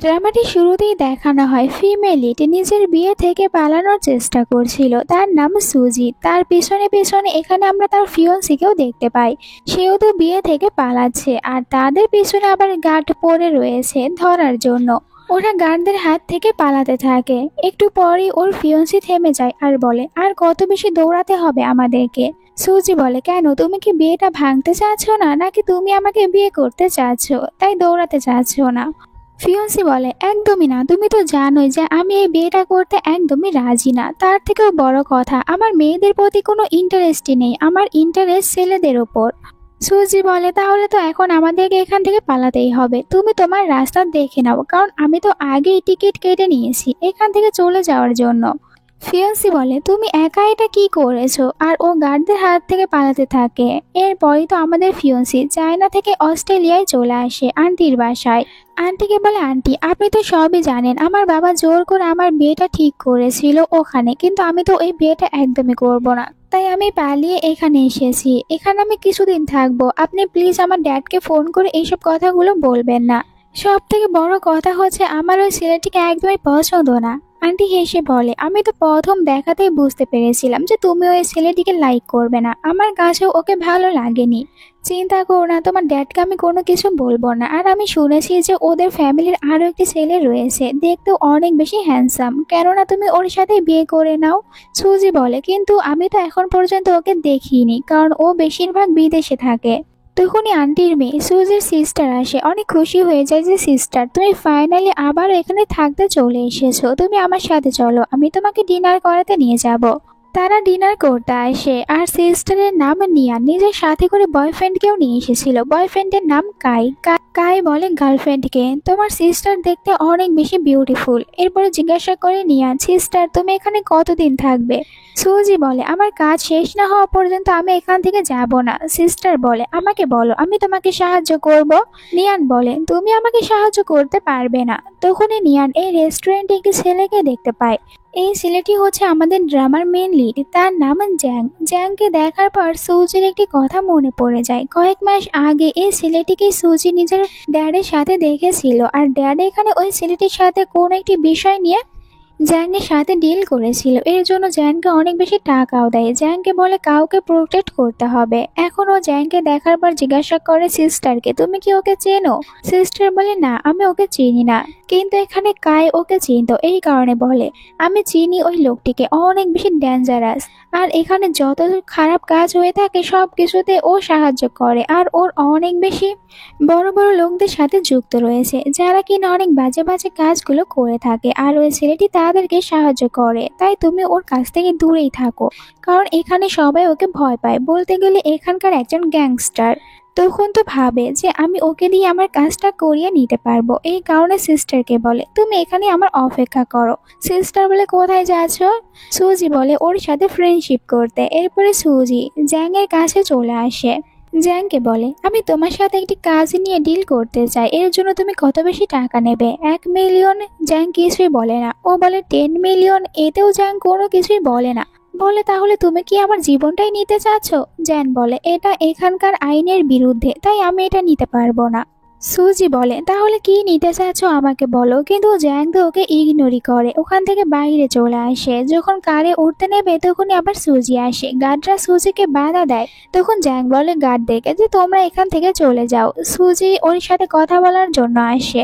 ড্রামাটি শুরুতেই দেখানো হয় ফিমেল লিড নিজের বিয়ে থেকে পালানোর চেষ্টা করছিল। তার নাম সুজি। তার পেছনে পেছনে এখানে আমরা তার ফিয়ন্সিকেও দেখতে পাই, সেও তো বিয়ে থেকে পালাচ্ছে। আর তাদের পেছনে আবার গার্ড পড়ে রয়েছে ধরার জন্য। ওরা গার্ডদের হাত থেকে পালাতে থাকে। একটু পরই ওর ফিয়ন্সি থেমে যায় আর বলে, আর কত বেশি দৌড়াতে হবে আমাদেরকে? সুজি বলে, কেন, তুমি কি বিয়েটা ভাঙতে চাচ্ছ না, নাকি তুমি আমাকে বিয়ে করতে চাচ্ছ তাই দৌড়াতে চাচ্ছ না? ফিয়ন্সি বলে, একদমই না, তুমি তো জানোই যে আমি এই বিয়েটা করতে একদমই রাজি না। তার থেকেও বড় কথা, আমার মেয়েদের প্রতি কোনো ইন্টারেস্টই নেই, আমার ইন্টারেস্ট ছেলেদের ওপর। সুজি বলে, তাহলে তো এখন আমাদেরকে এখান থেকে পালাতেই হবে। তুমি তোমার রাস্তা দেখে নাও, কারণ আমি তো আগেই টিকিট কেটে নিয়েছি এখান থেকে চলে যাওয়ার জন্য। ফিয়ন্সি বলে, তুমি একা এটা কি করেছো? আর ও গার্ডদের হাত থেকে পালাতে থাকে। এরপরই তো আমাদের ফিয়ন্সি চায়না থেকে অস্ট্রেলিয়ায় চলে আসে আন্টির বাসায়। আন্টিকে বলে, আন্টি আপনি তো সবই জানেন, আমার বাবা জোর করে আমার বিয়েটা ঠিক করেছিল ওখানে, কিন্তু আমি তো ওই বিয়েটা একদমই করব না, তাই আমি পালিয়ে এখানে এসেছি। এখানে আমি কিছুদিন থাকবো। আপনি প্লিজ আমার ড্যাডকে ফোন করে এইসব কথাগুলো বলবেন না। সব থেকে বড় কথা হচ্ছে, আমার ওই ছেলেটিকে একদমই পছন্দ না। আন্টি হেসে বলে, আমি তো প্রথম দেখাতেই বুঝতে পেরেছিলাম যে তুমি ওই ছেলেটিকে লাইক করবে না। আমার কাছেও ওকে ভালো লাগেনি। চিন্তা করো না, তোমার ড্যাডকে আমি কোনো কিছু বলবো না। আর আমি শুনেছি যে ওদের ফ্যামিলির আরো একটি ছেলে রয়েছে, দেখতেও অনেক বেশি হ্যান্ডসাম, কেননা তুমি ওর সাথে বিয়ে করে নাও। সুজি বলে, কিন্তু আমি তো এখন পর্যন্ত ওকে দেখিনি, কারণ ও বেশিরভাগ বিদেশে থাকে। তখনই আন্টির মেয়ে সুজির সিস্টার আসে। অনেক খুশি হয়ে যায় যে, সিস্টার তুমি ফাইনালি আবার এখানে থাকতে চলে এসেছো, তুমি আমার সাথে চলো, আমি তোমাকে ডিনার করাতে নিয়ে যাব। তারা ডিনার করতে আসে, আর সিস্টারের নাম নিয়া নিজের সাথে করে বয়ফ্রেন্ডকেও নিয়ে এসেছিল। বয়ফ্রেন্ডের নাম কাই। কাই বলে গার্লফ্রেন্ডকে, তোমার সিস্টার দেখতে অনেক বেশি বিউটিফুল। এরপরে জিজ্ঞাসা করে নিয়া, সিস্টার তুমি এখানে কতদিন থাকবে? সুজি বলে, আমার কাজ শেষ না হওয়া পর্যন্ত আমি এখান থেকে যাব না। সিস্টার বলে, আমাকে বলো, আমি তোমাকে সাহায্য করব। নিয়ান বলে, তুমি আমাকে সাহায্য করতে পারবে না। তখনই নিয়ান এই রেস্টুরেন্টে একটি ছেলেকে দেখতে পায়। এই ছেলেটি হচ্ছে আমাদের ড্রামার মেন লিড, তার নাম জ্যাং। জ্যাংকে দেখার পর সুজির একটি কথা মনে পড়ে যায়। কয়েক মাস আগে এই ছেলেটিকে সুজি নিজের ড্যাডের সাথে দেখেছিল, আর ড্যাড এখানে ওই ছেলেটির সাথে কোন একটি বিষয় নিয়ে জ্যাংয়ের সাথে ডিল করেছিল। এর জন্য জ্যাংকে অনেক বেশি টাকাও দেয়। জ্যাংকে বলে কাউকে প্রোটেক্ট করতে হবে। এখন ও জ্যাংকে দেখার পর জিজ্ঞাসা করে সিস্টারকে, তুমি কি ওকে চেনো? সিস্টার বলে, না আমি ওকে চিনি না, কিন্তু এখানে কাই ওকে চিনতো, এই কারণে বলে, আমি চিনি ওই লোকটিকে, অনেক বেশি ডেঞ্জারাস। আর এখানে যত খারাপ কাজ হয়ে থাকে সব কিছুতে ও সাহায্য করে। আর ওর অনেক বেশি বড় বড় লোকদের সাথে যুক্ত রয়েছে, যারা কিনা অনেক বাজে বাজে কাজগুলো করে থাকে। আর ওই ছেলেটি তাদেরকে সাহায্য করে। তাই তুমি ওর কাছ থেকে দূরেই থাকো, কারণ এখানে সবাই ওকে ভয় পায়, বলতে গেলে এখানকার একজন গ্যাংস্টার। তখন তো ভাবে যে আমি ওকে দিয়ে আমার কাজটা করিয়ে নিতে পারবো। এই কারণে সিস্টারকে বলে, তুমি এখানে আমার অপেক্ষা করো। সিস্টার বলে, কোথায় যাচ্ছ? সুজি বলে, ওর সাথে ফ্রেন্ডশিপ করতে। এরপরে সুজি জ্যাংয়ের কাছে চলে আসে। জ্যাংকে বলে, আমি তোমার সাথে একটি কাজ নিয়ে ডিল করতে চাই, এর জন্য তুমি কত বেশি টাকা নেবে? 1 মিলিয়ন। জ্যাং কিছুই বলে না। ও বলে 10 মিলিয়ন। এতেও জ্যাং কোনো কিছুই বলে না। বলে, তাহলে তুমি কি আমার জীবনটাই নিতে চাচ্ছ? জ্যান বলে, এটা এখানকার আইনের বিরুদ্ধে, তাই আমি এটা নিতে পারবো না। সুজি বলে, তাহলে কি নিতে চাচ্ছ আমাকে বলো। কিন্তু জ্যাং তো ওকে ইগনোরই করে, ওখান থেকে বাইরে চলে আসে। যখন কারে উঠতে নেবে তখনই আবার সুজি আসে। গার্ডরা সুজিকে বাধা দেয়। তখন জ্যাং বলে গার্ডদেরকে যে, তোমরা এখান থেকে চলে যাও। সুজি ওর সাথে কথা বলার জন্য আসে।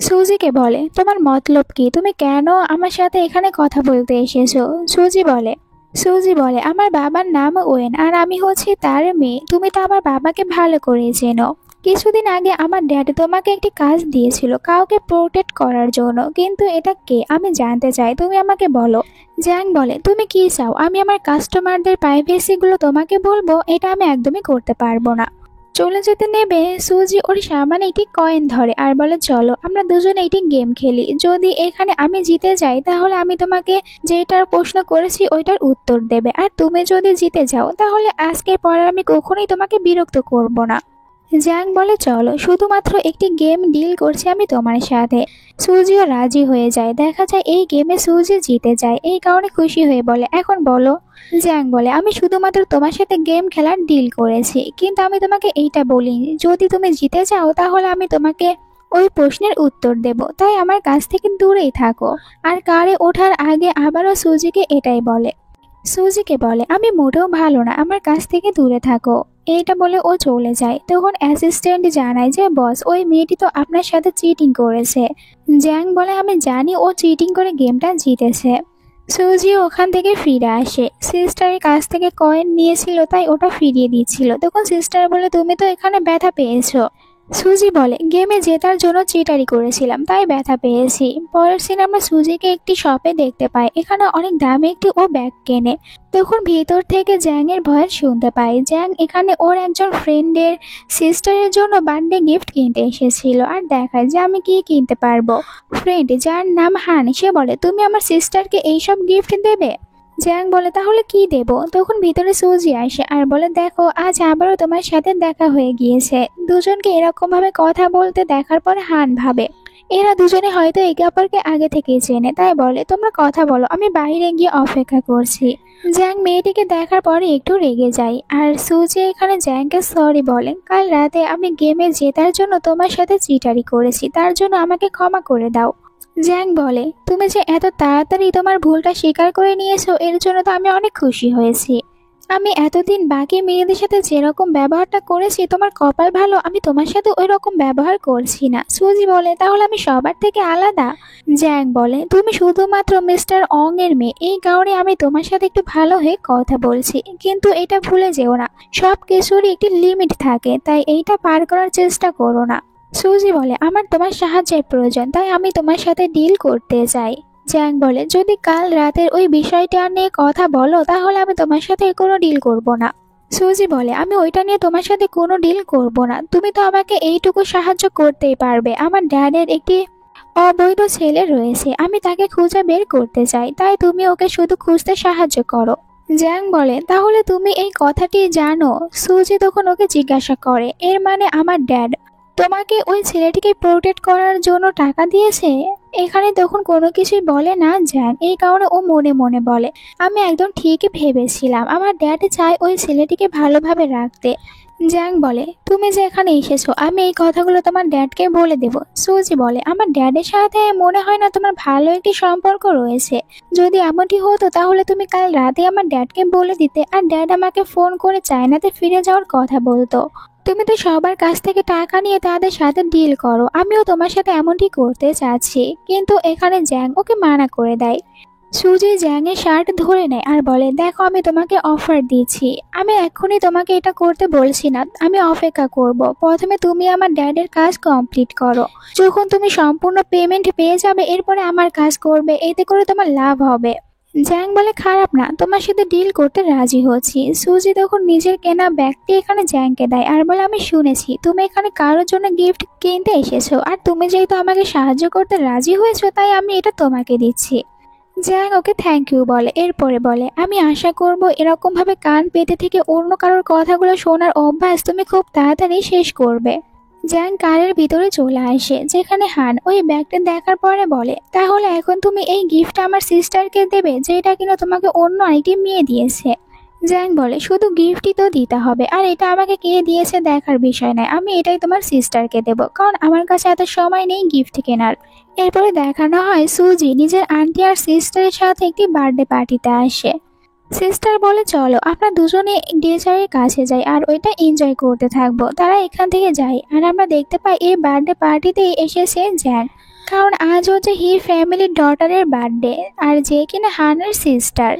সুজিকে বলে, তোমার মতলব কি? তুমি কেন আমার সাথে এখানে কথা বলতে এসেছো? সুজি বলে, আমার বাবার নাম ওয়েন, আর আমি হচ্ছি তার মেয়ে। তুমি তো আমার বাবাকে ভালো করে চেনো। কিছুদিন আগে আমার ড্যাড তোমাকে একটি কাজ দিয়েছিল কাউকে প্রোটেক্ট করার জন্য, কিন্তু এটা কে আমি জানতে চাই, তুমি আমাকে বলো। জ্যাং বলে, তুমি কি চাও আমি আমার কাস্টমারদের প্রাইভেসিগুলো তোমাকে বলবো? এটা আমি একদমই করতে পারবো না। চলে যেতে নেবে সুজি ওর সামনে একটি কয়েন ধরে আর বলে, চলো আমরা দুজনে একটি গেম খেলি। যদি এখানে আমি জিতে যাই তাহলে আমি তোমাকে যেটার প্রশ্ন করেছি ওইটার উত্তর দেবে, আর তুমি যদি জিতে যাও তাহলে আজকের পর আমি কখনোই তোমাকে বিরক্ত করব না। জ্যাং বলে, চলো, শুধুমাত্র একটি গেম ডিল করছি আমি তোমার সাথে। সুজিও রাজি হয়ে যায়। দেখা যায় এই গেমে সুজি জিতে যায়। এই কারণে খুশি হয়ে বলে, এখন বলো। জ্যাং বলে, আমি শুধুমাত্র তোমার সাথে গেম খেলার ডিল করেছি, কিন্তু আমি তোমাকে এইটা বলিনি, যদি তুমি জিতে যাও তাহলে আমি তোমাকে ওই প্রশ্নের উত্তর দেব, তাই আমার কাছ থেকে দূরেই থাকো। আর কারে ওঠার আগে আবারও সুজিকে এটাই বলে। সুজিকে বলে, আমি মোটেও ভালো না, আমার কাছ থেকে দূরে থাকো। এইটা বলে ও চলে যায়। তখন অ্যাসিস্ট্যান্ট জানায় যে বস, ওই মেয়েটি তো আপনার সাথে চিটিং করেছে। জ্যাং বলে, আমি জানি ও চিটিং করে গেমটা জিতেছে। সুজি ওখান থেকে ফিরে আসে। সিস্টারের কাছ থেকে কয়েন নিয়েছিল, তাই ওটা ফিরিয়ে দিচ্ছিল। তখন সিস্টার বলে, তুমি তো এখানে ব্যথা পেয়েছো। সুজি বলে, গেমে জেতার জন্য চিটারি করেছিলাম, তাই ব্যথা পেয়েছি। পরের সিন আমরা সুজিকে একটি শপে দেখতে পাই। এখানে অনেক দামি একটি ও ব্যাগ কেনে। তখন ভিতর থেকে জ্যাং এর ভয়েস শুনতে পাই। জ্যাং এখানে ওর একজন ফ্রেন্ডের সিস্টারের জন্য বার্থডে গিফট কিনতে এসেছিল আর দেখায় যে আমি কি কিনতে পারবো। ফ্রেন্ড, যার নাম হান, সে বলে, তুমি আমার সিস্টারকে এইসব গিফট দেবে? জ্যাং বলে, তাহলে কি দেব? তখন ভিতরে সুজি আসে আর বলে, দেখো আজ আবারও তোমার সাথে দেখা হয়ে গিয়েছে। দুজনকে এরকম ভাবে কথা বলতে দেখার পর হান ভাবে এরা দুজনে হয়তো একে অপরকে আগে থেকেই চেনে, তাই বলে, তোমরা কথা বলো, আমি বাইরে গিয়ে অপেক্ষা করছি। জ্যাং মেয়েটিকে দেখার পরে একটু রেগে যায় আর সুজি এখানে জ্যাংকে সরি বলে, কাল রাতে আমি গেমে জেতার জন্য তোমার সাথে চিটারি করেছি, তার জন্য আমাকে ক্ষমা করে দাও। জ্যাং বলে, তুমি যে এত তাড়াতাড়ি তোমার ভুলটা স্বীকার করে নিয়েছো, এর জন্য তো আমি অনেক খুশি হয়েছি। আমি এতদিন বাকি মেয়েদের সাথে যেরকম ব্যবহারটা করেছি, তোমার কপাল ভালো আমি তোমার সাথে ওই রকম ব্যবহার করছি না। সুজি বলে, তাহলে আমি সবার থেকে আলাদা? জ্যাং বলে, তুমি শুধুমাত্র মিস্টার অং এর মেয়ে, এই কারণে আমি তোমার সাথে একটু ভালো হয়ে কথা বলছি, কিন্তু এটা ভুলে যেও না সব কিছুরই একটি লিমিট থাকে, তাই এইটা পার করার চেষ্টা করো না। সুজি বলে, আমার তোমার সাহায্যের প্রয়োজন, তাই আমি তোমার সাথে ডিল করতে চাই। জ্যাং বলে, যদি কাল রাতের ওই বিষয়টা নিয়ে কথা বলো, তাহলে আমি তোমার সাথে কোনো ডিল করব না। সুজি বলে, আমি ওইটা নিয়ে তোমার সাথে কোনো ডিল করব না, তুমি তো আমাকে এইটুকু সাহায্য করতেই পারবে। আমার ড্যাডের একটি অবৈধ ছেলে রয়েছে, আমি তাকে খুঁজে বের করতে চাই, তাই তুমি ওকে শুধু খুঁজতে সাহায্য করো। জ্যাং বলে, তাহলে তুমি এই কথাটি জানো? সুজি তখন ওকে জিজ্ঞাসা করে, এর মানে আমার ড্যাড তোমাকে ওই ছেলেটিকে প্রোটেক্ট করার জন্য টাকা দিয়েছে? এখানে তখন কোনো কিছুই বলে না জ্যাং, এই কারণে ও মনে মনে বলে, আমি একদম ঠিকই ভেবেছিলাম, আমার ড্যাড চায় ওই ছেলেটিকে ভালোভাবে রাখতে। জ্যাং বলে, তুমি যে এখানে এসেছো, আমি এই কথাগুলো তোমার ড্যাডকে বলে দেব। সুজি বলে, আমার ড্যাডের সাথে মনে হয় না তোমার ভালো একটি সম্পর্ক রয়েছে। যদি এমনটি হতো তাহলে তুমি কাল রাতে আমার ড্যাডকে বলে দিতে, আর ড্যাড আমাকে ফোন করে চায়নাতে ফিরে যাওয়ার কথা বলতো। তুমি তো সবার কাছ থেকে টাকা নিয়ে তাদের সাথে ডিল করো, আমিও তোমার সাথে এমনটি করতে চাচ্ছি। কিন্তু এখানে জ্যাং ওকে মানা করে দেয়। সুজি জ্যাংয়ের শার্ট ধরে নেয় আর বলে, দেখো আমি তোমাকে অফার দিচ্ছি, আমি এক্ষুনি তোমাকে এটা করতে বলছি না, আমি অপেক্ষা করব। প্রথমে তুমি আমার ড্যাডের কাজ কমপ্লিট করো, যখন তুমি সম্পূর্ণ পেমেন্ট পেয়ে যাবে এরপরে আমার কাজ করবে, এতে করে তোমার লাভ হবে। জ্যাং বলে, খারাপ না, তোমার সাথে ডিল করতে রাজি হচ্ছি। সুজি তখন নিজের কেনা ব্যাগটি এখানে জ্যাংকে দেয় আর বলে, আমি শুনেছি তুমি এখানে কারোর জন্য গিফট কিনতে এসেছো, আর তুমি যেহেতু আমাকে সাহায্য করতে রাজি হয়েছো, তাই আমি এটা তোমাকে দিচ্ছি। জ্যাং ওকে থ্যাংক ইউ বলে। এরপরে বলে, আমি আশা করব এরকম ভাবে কান পেতে থেকে অন্য কারোর কথাগুলো শোনার অভ্যাস তুমি খুব তাড়াতাড়ি শেষ করবে। জ্যাং কারের ভিতরে চলে আসে, যেখানে হান ওই ব্যাগটা দেখার পরে বলে, তাহলে এখন তুমি এই গিফটটা আমার সিস্টারকে দেবে, যেটা কিনা তোমাকে অন্য আরেকটি মেয়ে দিয়েছে। জ্যাং বলে, শুধু গিফটই তো দিতে হবে, আর এটা আমাকে কে দিয়েছে দেখার বিষয় নয়, আমি এটাই তোমার সিস্টারকে দেব, কারণ আমার কাছে এত সময় নেই গিফট কেনার। এরপরে দেখানো হয় সুজি নিজের আন্টি আর সিস্টারের সাথে একটি বার্থডে পার্টিতে আসে। সিস্টার বলে, চলো আমরা দুজনে ডিজারের কাছে যাই আর ওইটা এনজয় করতে থাকবো। তারা এখান থেকে যায় আর আমরা দেখতে পাই এই বার্থডে পার্টিতেই এসেছে জ্যাং, কারণ আজ হচ্ছে হি ফ্যামিলির ডটারের বার্থডে, আর যে কিনা হানের সিস্টার।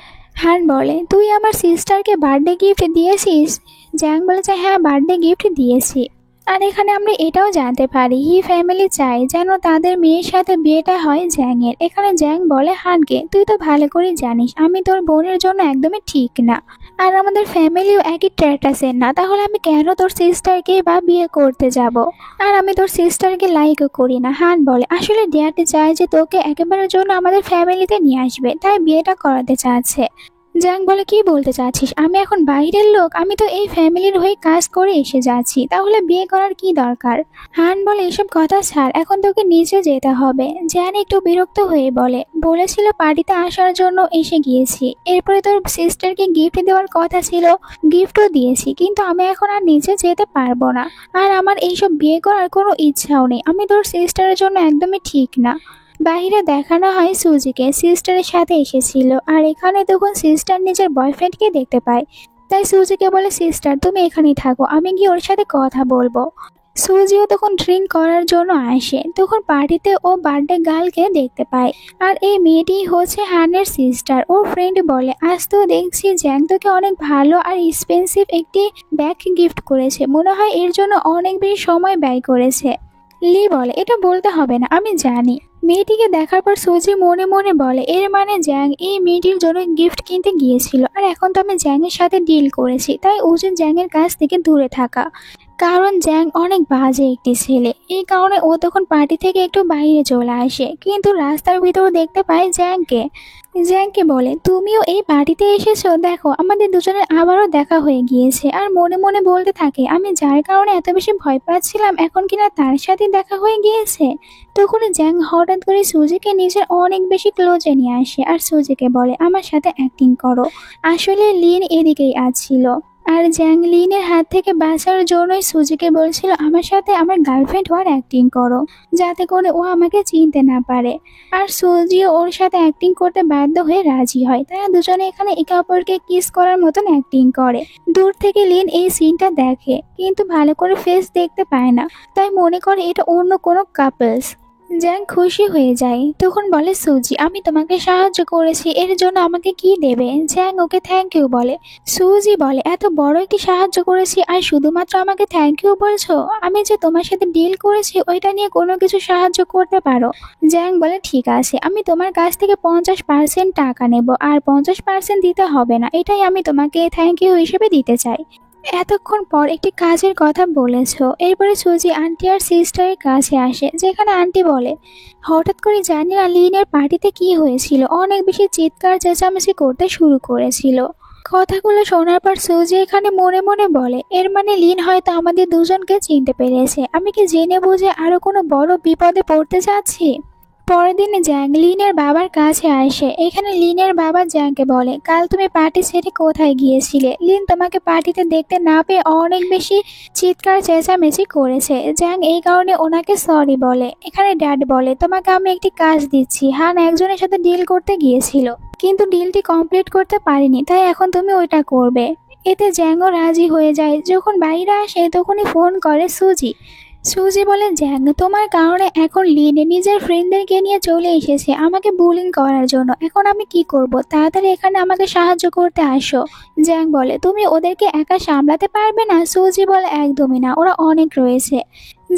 হান বলে, তুই আমার সিস্টারকে বার্থডে গিফট দিয়েছিস? জ্যাং বলে যে, হ্যাঁ বার্থডে গিফট দিয়েছি। আর এখানে আমরা এটাও জানতে পারি হি ফ্যামিলি চায় যেন তাদের মেয়ের সাথে বিয়েটা হয় জ্যাংয়ের। এখানে জ্যাং বলে হানকে, তুই তো ভালো করে জানিস আমি তোর বোনের জন্য একদমই ঠিক না, আর আমাদের ফ্যামিলিও একই স্ট্যাটাসের না, তাহলে আমি কেন তোর সিস্টারকে বা বিয়ে করতে যাব? আর আমি তোর সিস্টারকে লাইকও করি না। হান বলে, আসলে ড্যাড চায় যে তোকে একেবারের জন্য আমাদের ফ্যামিলিতে নিয়ে আসবে, তাই বিয়েটা করাতে চাচ্ছে। জ্যাং বলে, কি বলতে চাচ্ছিস? আমি এখন বাইরের লোক, আমি তো এই ফ্যামিলির হয়ে কাজ করে এসে যাচ্ছি, তাহলে বিয়ে করার কি দরকার? হান বলে, এসব কথা ছাড়, এখন তোকে নিচে যেতে হবে। জ্যান একটু বিরক্ত হয়ে বলে, বলেছিল পার্টিতে আসার জন্য, এসে গিয়েছি। এরপরে তোর সিস্টারকে গিফট দেওয়ার কথা ছিল, গিফটও দিয়েছি, কিন্তু আমি এখন আর নিচে যেতে পারবো না। আর আমার এইসব বিয়ে করার কোনো ইচ্ছাও নেই, আমি তোর সিস্টারের জন্য একদমই ঠিক না। বাইরে দেখানো হয় সুজিকে সিস্টারের সাথে এসেছিল, আর এখানে তখন সিস্টার নিজের বয়ফ্রেন্ডকে দেখতে পায়। তাই সুজিকে বলে, সিস্টার তুমি এখানেই থাকো, আমি গিয়ে ওর সাথে কথা বলবো। সুজিও তখন ড্রিঙ্ক করার জন্য আসে, তখন পার্টিতে ও বার্থডে গার্লকে দেখতে পায়। আর এই মেয়েটি হচ্ছে হানের সিস্টার। ওর ফ্রেন্ড বলে, আজ তো দেখছি জ্যাং তোকে অনেক ভালো আর এক্সপেন্সিভ একটি ব্যাগ গিফট করেছে, মনে হয় এর জন্য অনেক বেশি সময় ব্যয় করেছে। লি বলে, এটা বলতে হবে না, আমি জানি। মেয়েটিকে দেখার পর সুজি মনে মনে বলে, এর মানে জ্যাং এই মেয়েটির জন্য গিফট কিনতে গিয়েছিল, আর এখন তো আমি জ্যাংয়ের সাথে ডিল করেছি, তাই উচিত জ্যাংয়ের কাছ থেকে দূরে থাকা। কারণ জ্যাং অনেক বাজে একটি ছেলে। এই কারণে ও তখন পার্টি থেকে একটু বাইরে চলে আসে, কিন্তু রাস্তার ভিতর দেখতে পায় জ্যাংকে। জ্যাংকে বলে, তুমিও এই পার্টিতে এসেছো, দেখো আমাদের দুজনের আবারও দেখা হয়ে গিয়েছে। আর মনে মনে বলতে থাকে, আমি যার কারণে এত বেশি ভয় পাচ্ছিলাম, এখন কিনা তার সাথে দেখা হয়ে গিয়েছে। তখন জ্যাং হঠাৎ করে সুজিকে নিজের অনেক বেশি ক্লোজে নিয়ে আসে, আর সুজিকে বলে, আমার সাথে অ্যাক্টিং করো। আসলে লিন এদিকেই আসছিল, আর জ্যাং লিনের হাত থেকে বাঁচার জন্যই সুজিকে বলছিল, আমার সাথে আমার গার্লফ্রেন্ড হওয়ার অ্যাক্টিং করো, যাতে করে ও আমাকে চিনতে না পারে। আর সুজিও ওর সাথে অ্যাক্টিং করতে বাধ্য হয়ে রাজি হয়। তারা দুজনে এখানে একে অপরকে কিস করার মতন অ্যাক্টিং করে। দূর থেকে লিন এই সিনটা দেখে, কিন্তু ভালো করে ফেস দেখতে পায় না, তাই মনে করে এটা অন্য কোনো কাপলস। জ্যাং খুশি হয়ে যায়, তখন বলে, সুজি আমি তোমাকে সাহায্য করেছি, এর জন্য আমাকে কি দেবে? জ্যাং ওকে থ্যাংক ইউ বলে। সুজি বলে, এত বড় একটি সাহায্য করেছি আর শুধুমাত্র আমাকে থ্যাংক ইউ বলছো? আমি যে তোমার সাথে ডিল করেছি ওইটা নিয়ে কোনো কিছু সাহায্য করতে পারো। জ্যাং বলে, ঠিক আছে, আমি তোমার কাছ থেকে 50% টাকা নেব, আর 50% দিতে হবে না, এটাই আমি তোমাকে থ্যাংক ইউ হিসেবে দিতে চাই। এতক্ষণ পর একটি কাজের কথা বলেছো। এরপরে সুজি আন্টি আর সিস্টারের কাছে আসে, যেখানে আন্টি বলে, হঠাৎ করে জানি না লিনের পার্টিতে কি হয়েছিল, অনেক বেশি চিৎকার চেঁচামেচি করতে শুরু করেছিল। কথাগুলো শোনার পর সুজি এখানে মনে মনে বলে, এর মানে লিন হয়তো আমাদের দুজনকে চিনতে পেরেছে। আমি কি জেনে বুঝে আরো কোনো বড় বিপদে পড়তে যাচ্ছি? পরের দিন জ্যাং লিনের বাবার কাছে আসে। এখানে লিনের বাবা জ্যাংকে বলে, কাল তুমি পার্টি ছেড়ে কোথায় গিয়েছিলে? লিন তোমাকে পার্টিতে দেখতে না পেয়ে অনেক বেশি চিৎকার চেঁচামেচি করেছে। জ্যাং এই কারণে ওনাকে সরি বলে। এখানে ড্যাড বলে, তোমাকে আমি একটি কাজ দিচ্ছি। হান একজনের সাথে ডিল করতে গিয়েছিল, কিন্তু ডিলটি কমপ্লিট করতে পারেনি, তাই এখন তুমি ওইটা করবে। এতে জ্যাংও রাজি হয়ে যায়। যখন বাইরে আসে তখনই ফোন করে সুজি। সুজি বলে, জ্যাং তোমার কারণে এখন লিন নিজের ফ্রেন্ডদেরকে নিয়ে চলে এসেছে আমাকে বুলিং করার জন্য, এখন আমি কি করব? তাড়াতাড়ি এখানে আমাকে সাহায্য করতে আসো। জ্যাং বলে, তুমি ওদেরকে একা সামলাতে পারবে না? সুজি বলে, একদমই না, ওরা অনেক রয়েছে।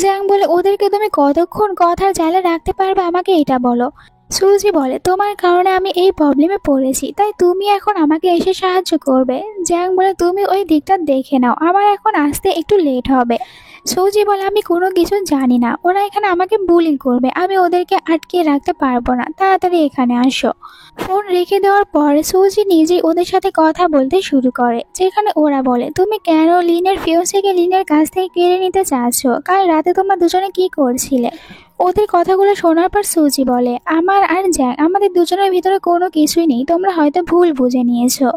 জ্যাং বলে, ওদেরকে তুমি কতক্ষণ কথার জালে রাখতে পারবে আমাকে এটা বলো। সুজি বলে, তোমার কারণে আমি এই প্রবলেমে পড়েছি, তাই তুমি এখন আমাকে এসে সাহায্য করবে। জ্যাং বলে, তুমি ওই দিকটা দেখে নাও, আমার এখন আসতে একটু লেট হবে। সুজি বলে, আমি কোনো কিছু জানি না, ওরা এখানে আমাকে বুলিং করবে, আমি ওদেরকে আটকে রাখতে পারবো না, তাড়াতাড়ি এখানে আসো। ফোন রেখে দেওয়ার পর সুজি নিজেই ওদের সাথে কথা বলতে শুরু করে, যেখানে ওরা বলে, তুমি কেন লিনের ফিয়োন্সেকে লিনের কাছ থেকে কেড়ে নিতে চাচ্ছ? কাল রাতে তোমরা দুজনে কি করছিলে? ওদের কথাগুলো শোনার পর সুজি বলে, আমার আর জ্যাং আমাদের দুজনের ভিতরে কোনো কিছুই নেই, তোমরা হয়তো ভুল বুঝে নিয়েছো।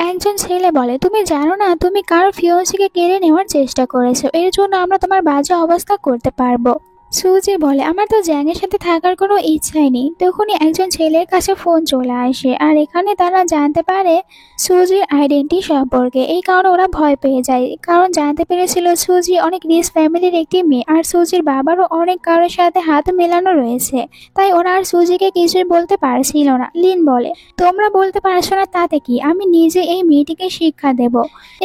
একজন ছেলে বলে, তুমি জানো না তুমি কার ফিয়োন্সিকে কেড়ে নেওয়ার চেষ্টা করেছো, এর জন্য আমরা তোমার বাজে অবস্থা করতে পারবো। সুজি বলে, আমার তো জ্যাংয়ের সাথে থাকার কোনো ইচ্ছাই নেই। তখনই একজন ছেলের কাছে ফোন চলে আসে, আর এখানে তারা জানতে পারে সুজির আইডেন্টি সম্পর্কে। এই কারণে ওরা ভয় পেয়ে যায়, কারণ জানতে পেরেছিল সুজি অনেক রিচ ফ্যামিলির একটি মেয়ে, আর সুজির বাবারও অনেক কারোর সাথে হাত মেলানো রয়েছে। তাই ওরা আর সুজিকে কিছুই বলতে পারছিল না। লিন বলে, তোমরা বলতে পারছো না তাতে কি, আমি নিজে এই মেয়েটিকে শিক্ষা দেব।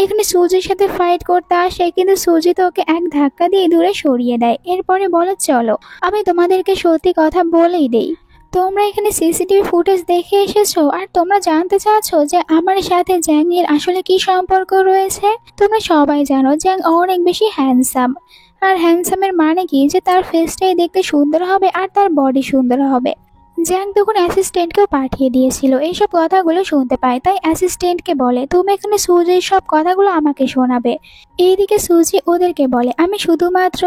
এখানে সুজির সাথে ফাইট করতে আসে, কিন্তু সুজি তো ওকে এক ধাক্কা দিয়ে দূরে সরিয়ে দেয়। এরপরে বলে, চলো আমি তোমাদেরকে সত্যি কথা বলেই দেই, তোমরা এখানে সিসিটিভি ফুটেজ দেখে এসেছো, আর তোমরা জানতে চাচ্ছো যে আমার সাথে জ্যাং এর আসলে কি সম্পর্ক রয়েছে। তোমরা সবাই জানো জ্যাং অনেক বেশি হ্যান্ডসাম, আর হ্যান্ডসামের মানে কি, যে তার ফেসটাই দেখতে সুন্দর হবে আর তার বডি সুন্দর হবে। জ্যাং তখন অ্যাসিস্ট্যান্টকেও পাঠিয়ে দিয়েছিল এইসব কথাগুলো শুনতে পায়, তাই অ্যাসিস্ট্যান্টকে বলে তুমি এখানে সুজির সব কথাগুলো আমাকে শোনাবে। এইদিকে সুজি ওদেরকে বলে আমি শুধুমাত্র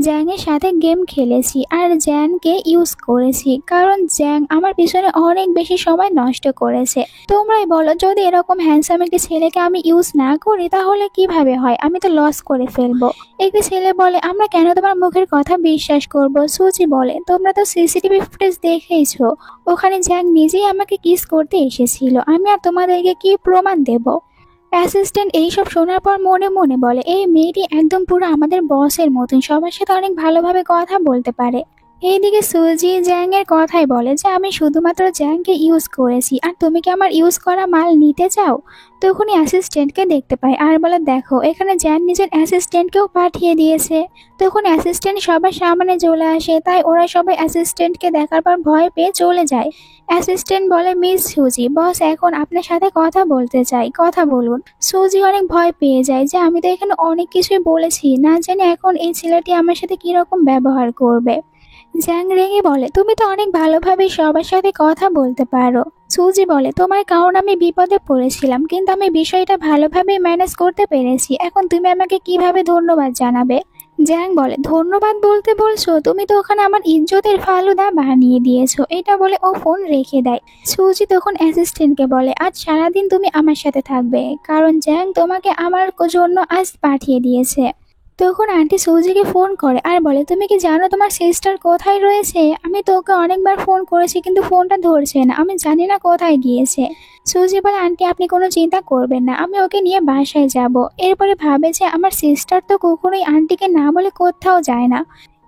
জ্যাংয়ের সাথে গেম খেলেছি আর জ্যাংকে ইউজ করেছি, কারণ জ্যাং আমার পিছনে অনেক বেশি সময় নষ্ট করেছে। তোমরাই বলো, যদি এরকম হ্যান্ডসাম একটি ছেলেকে আমি ইউজ না করি তাহলে কিভাবে হয়, আমি তো লস করে ফেলবো। একটি ছেলে বলে আমরা কেন তোমার মুখের কথা বিশ্বাস করব। সুজি বলে তোমরা তো সিসিটিভি ফুটেজ দেখেইছো, ওখানে জ্যাং নিজেই আমাকে কিস করতে এসেছিল, আমি আর তোমাদেরকে কি প্রমাণ দেব। অ্যাসিস্ট্যান্ট এইসব শোনার পর মনে মনে বলে এই মেয়েটি একদম পুরো আমাদের বসের মতন, সবার সাথে অনেক ভালোভাবে কথা বলতে পারে। এইদিকে সুজি জ্যাং এর কথাই বলে যে আমি শুধুমাত্র জ্যাংকে ইউজ করেছি আর তুমি কি আমার ইউজ করা মাল নিতে চাও। তখনই অ্যাসিস্ট্যান্টকে দেখতে পায় আর বলে দেখো এখানে জ্যাং নিজের অ্যাসিস্ট্যান্টকেও পাঠিয়ে দিয়েছে। তখন অ্যাসিস্ট্যান্ট সবার সামনে চলে আসে, তাই ওরা সবাই অ্যাসিস্ট্যান্টকে দেখার পর ভয় পেয়ে চলে যায়। অ্যাসিস্ট্যান্ট বলে মিস সুজি, বস এখন আপনার সাথে কথা বলতে চাই, কথা বলুন। সুজি অনেক ভয় পেয়ে যায় যে আমি তো এখানে অনেক কিছুই বলেছি, না জানি এখন এই ছেলেটি আমার সাথে কিরকম ব্যবহার করবে। জ্যাং রেগে বলে তুমি তো অনেক ভালোভাবে সবার সাথে কথা বলতে পারো। সুজি বলে তোমার কারণ আমি বিপদে পড়েছিলাম, কিন্তু আমি বিষয়টা ভালোভাবে ম্যানেজ করতে পেরেছি, এখন তুমি আমাকে কিভাবে ধন্যবাদ জানাবে। জ্যাং বলে ধন্যবাদ বলতে বলছো, তুমি তো ওখানে আমার ইজ্জতের ফালুদা বানিয়ে দিয়েছো। এটা বলে ও ফোন রেখে দেয়। সুজি তখন অ্যাসিস্ট্যান্টকে বলে আজ সারাদিন তুমি আমার সাথে থাকবে, কারণ জ্যাং তোমাকে আমার জন্য আজ পাঠিয়ে দিয়েছে। তখন আন্টি সৌজিকে ফোন করে আর বলে তুমি কি জানো তোমার সিস্টার কোথায় রয়েছে, আমি তো ওকে অনেকবার ফোন করেছি কিন্তু ফোনটা ধরছে না, আমি জানি না কোথায় গিয়েছে। সৌজি বলে আন্টি আপনি কোনো চিন্তা করবেন না, আমি ওকে নিয়ে বাসায় যাব। এরপরে ভাবে যে আমার সিস্টার তো কখনোই আন্টিকে না বলে কোথাও যায় না।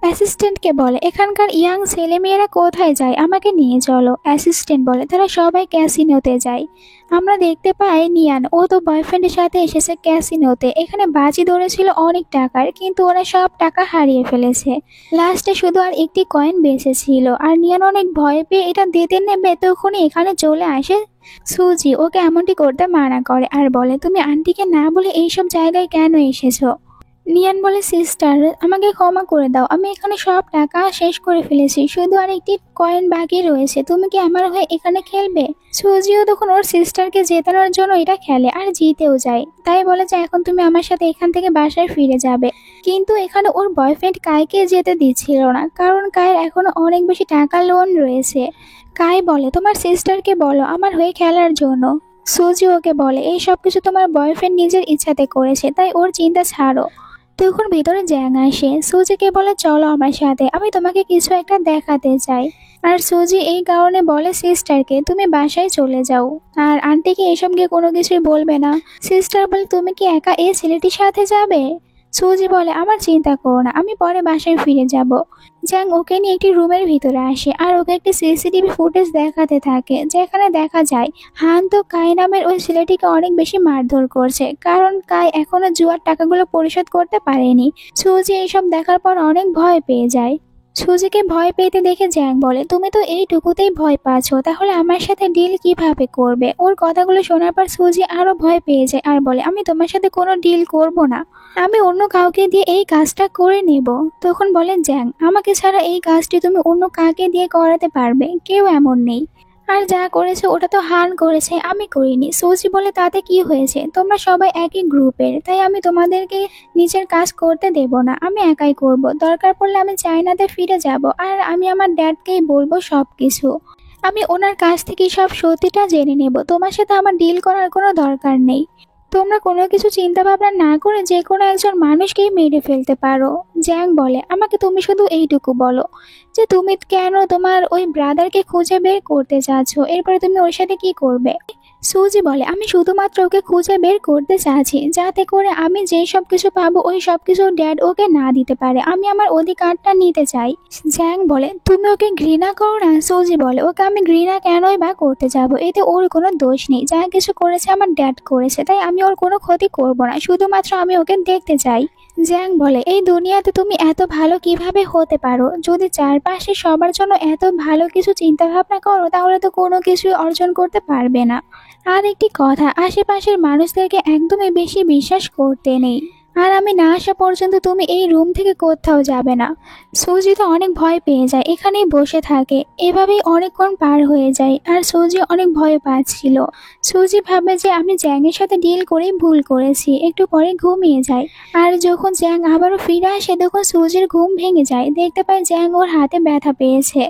অ্যাসিস্ট্যান্টকে বলে এখানকার ইয়াং ছেলেমেয়েরা কোথায় যায়, আমাকে নিয়ে চলো। অ্যাসিস্ট্যান্ট বলে তারা সবাই ক্যাসিনোতে যায়। আমরা দেখতে পাই নিয়ান ও তো বয়ফ্রেন্ডের সাথে এসেছে ক্যাসিনোতে, এখানে বাজি ধরেছিল অনেক টাকার, কিন্তু ওরা সব টাকা হারিয়ে ফেলেছে। লাস্টে শুধু আর একটি কয়েন বেঁচে ছিল আর নিয়ান অনেক ভয় পেয়ে এটা দিতে নেবে, তখনই এখানে চলে আসে সুজি, ওকে এমনটি করতে মানা করে আর বলে তুমি আন্টিকে না বলে এইসব জায়গায় কেন এসেছো। নিয়ান বলে সিস্টার আমাকে ক্ষমা করে দাও, আমি এখানে সব টাকা শেষ করে ফেলেছি, শুধু আর একটি কয়েন বাকি রয়েছে, তুমি কি আমার হয়ে এখানে খেলবে। সুজিও তখন ওর সিস্টারকে জেতানোর জন্য এটা খেলে আর জিতেও যায়, তাই বলে যে এখন তুমি আমার সাথে এখান থেকে বাসায় ফিরে যাবে। কিন্তু এখানে ওর বয়ফ্রেন্ড কাইকে যেতে দিচ্ছিল না, কারণ কায়ের এখনো অনেক বেশি টাকা লোন রয়েছে। কাই বলে তোমার সিস্টারকে বলো আমার হয়ে খেলার জন্য। সুজি ওকে বলে এই সব কিছু তোমার বয়ফ্রেন্ড নিজের ইচ্ছাতে করেছে, তাই ওর চিন্তা ছাড়ো। তখন ভিতরে জ্যাং আসে, সুজিকে বলে চলো আমার সাথে, আমি তোমাকে কিছু একটা দেখাতে চাই। আর সুজি এই কারণে বলে সিস্টারকে তুমি বাসায় চলে যাও আর আন্টিকে এসব গিয়ে কোনো কিছুই বলবে না। সিস্টার বলে তুমি কি একা এই ছেলেটির সাথে যাবে। সুজি বলে আমার চিন্তা করো না, আমি পরে বাসায় ফিরে যাব। জ্যাং ওকে নিয়ে একটি রুমের ভিতরে আসে আর ওকে একটি সিসিটিভি ফুটেজ দেখাতে থাকে, যেখানে দেখা যায় হান তো কাই নামের ওই ছেলেটিকে অনেক বেশি মারধর করছে, কারণ কাই এখনো জুয়ার টাকাগুলো পরিশোধ করতে পারেনি। সুজি এইসব দেখার পর অনেক ভয় পেয়ে যায়। সুজিকে ভয় পেতে দেখে জ্যাং বলে তুমি তো এইটুকুতেই ভয় পাচ্ছ, তাহলে আমার সাথে ডিল কিভাবে করবে। ওর কথাগুলো শোনার পর সুজি আরো ভয় পেয়ে যায় আর বলে আমি তোমার সাথে কোনো ডিল করব না, আমি অন্য কাউকে দিয়ে এই কাজটা করে নেব। তখন বলে জ্যাং আমাকে ছাড়া এই কাজটি তুমি অন্য কাকে দিয়ে করাতে পারবে, কেউ এমন নেই। আর যা করেছে ওটা তো হান করেছে, আমি করিনি। সুজি বলে তাতে কি হয়েছে, তোমরা সবাই একই গ্রুপের, তাই আমি তোমাদেরকে নিজের কাজ করতে দেব না, আমি একাই করব। দরকার পড়লে আমি চায়নাতে ফিরে যাব আর আমি আমার ড্যাডকেই বলবো সব কিছু, আমি ওনার কাছ থেকে সব সত্যিটা জেনে নেব, তোমার সাথে আমার ডিল করার কোনো দরকার নেই। তোমরা কোনো কিছু চিন্তা ভাবনা না করে যে কোনো একজন মানুষকেই মেরে ফেলতে পারো। জ্যাং বলে আমাকে তুমি শুধু এইটুকু বলো যে তুমি কেন তোমার ওই ব্রাদারকে খুঁজে বের করতে চাচ্ছ, এরপরে তুমি ওর সাথে কি করবে। সুজি বলে আমি শুধুমাত্র ওকে খুঁজে বের করতে চাচ্ছি, যাতে করে আমি যেই সব কিছু পাবো ওই সব কিছু ড্যাড ওকে না দিতে পারে, আমি আমার অধিকারটা নিতে চাই। জ্যাং বলে তুমি ওকে ঘৃণা করো না। সুজি বলে ওকে আমি ঘৃণা কেনই বা করতে যাব, এতে ওর কোনো দোষ নেই, যা কিছু করেছে আমার ড্যাড করেছে, তাই আমি ওর কোনো ক্ষতি করব না, শুধুমাত্র আমি ওকে দেখতে চাই। জ্যাং বলে এই দুনিয়াতে তুমি এত ভালো কিভাবে হতে পারো, যদি চারপাশে সবার জন্য এত ভালো কিছু চিন্তা ভাবনা করো তাহলে তো কোনো কিছুই অর্জন করতে পারবে না। আর একটি কথা, আশেপাশের মানুষদেরকে একদমই বেশি বিশ্বাস করতে নেই। আর আমি না আসা পর্যন্ত তুমি এই রুম থেকে কোথাও যাবে না। সুজি তো অনেক ভয় পেয়ে যায়, এখানেই বসে থাকে। এভাবেই অনেকক্ষণ পার হয়ে যায় আর সুজি অনেক ভয় পাচ্ছিল। সুজি ভাবে যে আমি জ্যাংয়ের সাথে ডিল করেই ভুল করেছি, একটু পরে ঘুমিয়ে যায়। আর যখন জ্যাং আবারও ফিরে আসে তখন সুজির ঘুম ভেঙে যায়, দেখতে পায় জ্যাং ওর হাতে ব্যথা পেয়েছে।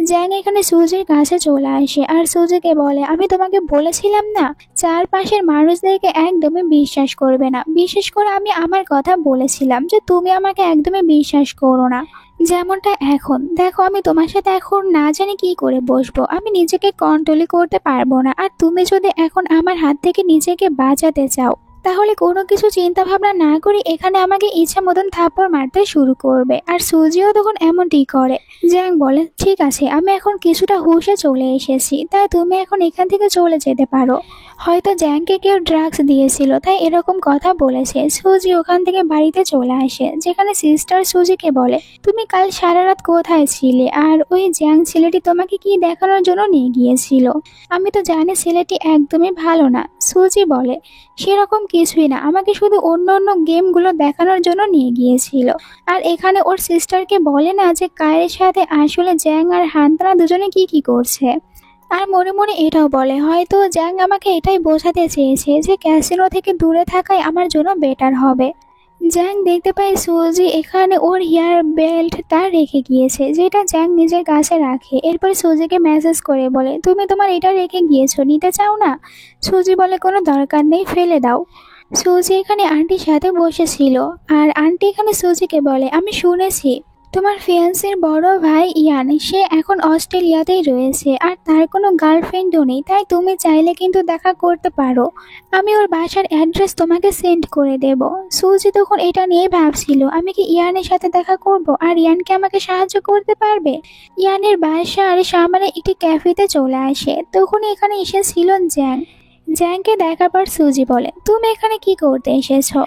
জ্যাং এখানে সুজির কাছে চলে আসে আর সুজিকে বলে, আমি তোমাকে বলেছিলাম না চারপাশের মানুষদেরকে একদমই বিশ্বাস করবে না। বিশেষ করে আমি আমার কথা বলেছিলাম যে তুমি আমাকে একদমই বিশ্বাস করো না। যেমনটা এখন দেখো, আমি তোমার সাথে এখন না জানি কি করে বসবো, আমি নিজেকে কন্ট্রোলই করতে পারবো না। আর তুমি যদি এখন আমার হাত থেকে নিজেকে বাঁচাতে চাও তাহলে কোনো কিছু চিন্তা ভাবনা না করে এখানে আমাকে ইচ্ছা মতন থাপ্পড় মারতে শুরু করবে। আর সুজিও তখন এমনটি করে। জ্যাং বলে, ঠিক আছে, আমি এখন কিছুটা হুঁশে চলে এসেছি, তাই তুমি এখন এখান থেকে চলে যেতে পারো। হয়তো জ্যাংকে কেউ ড্রাগস দিয়েছিল তাই এরকম কথা বলেছে। সুজি ওখান থেকে বাড়িতে চলে আসে, যেখানে সিস্টার সুজিকে বলে, তুমি কাল সারা রাত কোথায় ছিলে আর ওই জ্যাং ছেলেটি তোমাকে কি দেখানোর জন্য নিয়ে গিয়েছিল? আমি তো জানি ছেলেটি একদমই ভালো না। সুজি বলে, সেরকম কিছুই না, আমাকে শুধু অন্য অন্য গেমগুলো দেখানোর জন্য নিয়ে গিয়েছিল। আর এখানে ওর সিস্টারকে বলে না যে কায়ের সাথে আসলে জ্যাং আর হান্তারা দুজনে কি কি করছে। আর মনে মনে এটাও বলে, হয়তো জ্যাং আমাকে এটাই বোঝাতে চেয়েছে যে ক্যাসিনো থেকে দূরে থাকাই আমার জন্য বেটার হবে। জ্যাং দেখতে পায় সুজি এখানে ওর হেয়ার বেল্টটা রেখে গিয়েছে, যেটা জ্যাং নিজের কাছে রাখে। এরপর সুজিকে মেসেজ করে বলে, তুমি তোমার এটা রেখে গিয়েছো, নিতে চাও না? সুজি বলে, কোনো দরকার নেই, ফেলে দাও। সুজি এখানে আন্টির সাথে বসেছিল আর আন্টি এখানে সুজিকে বলে, আমি শুনেছি তোমার ফিয়ান্সের বড় ভাই ইয়ান সে এখন অস্ট্রেলিয়াতেই রয়েছে আর তার কোনো গার্লফ্রেন্ডও নেই, তাই তুমি চাইলে কিন্তু দেখা করতে পারো। আমি ওর বাসার অ্যাড্রেস তোমাকে সেন্ড করে দেব। সুজি তখন এটা নিয়ে ভাবছিল, আমি কি ইয়ানের সাথে দেখা করব আর ইয়ানকে আমাকে সাহায্য করতে পারবে? ইয়ানের বাসার সামনে একটি ক্যাফেতে চলে আসে, তখন এখানে এসেছিল জ্যাং। জ্যাংকে দেখার পর সুজি বলে, তুমি এখানে কি করতে এসেছো?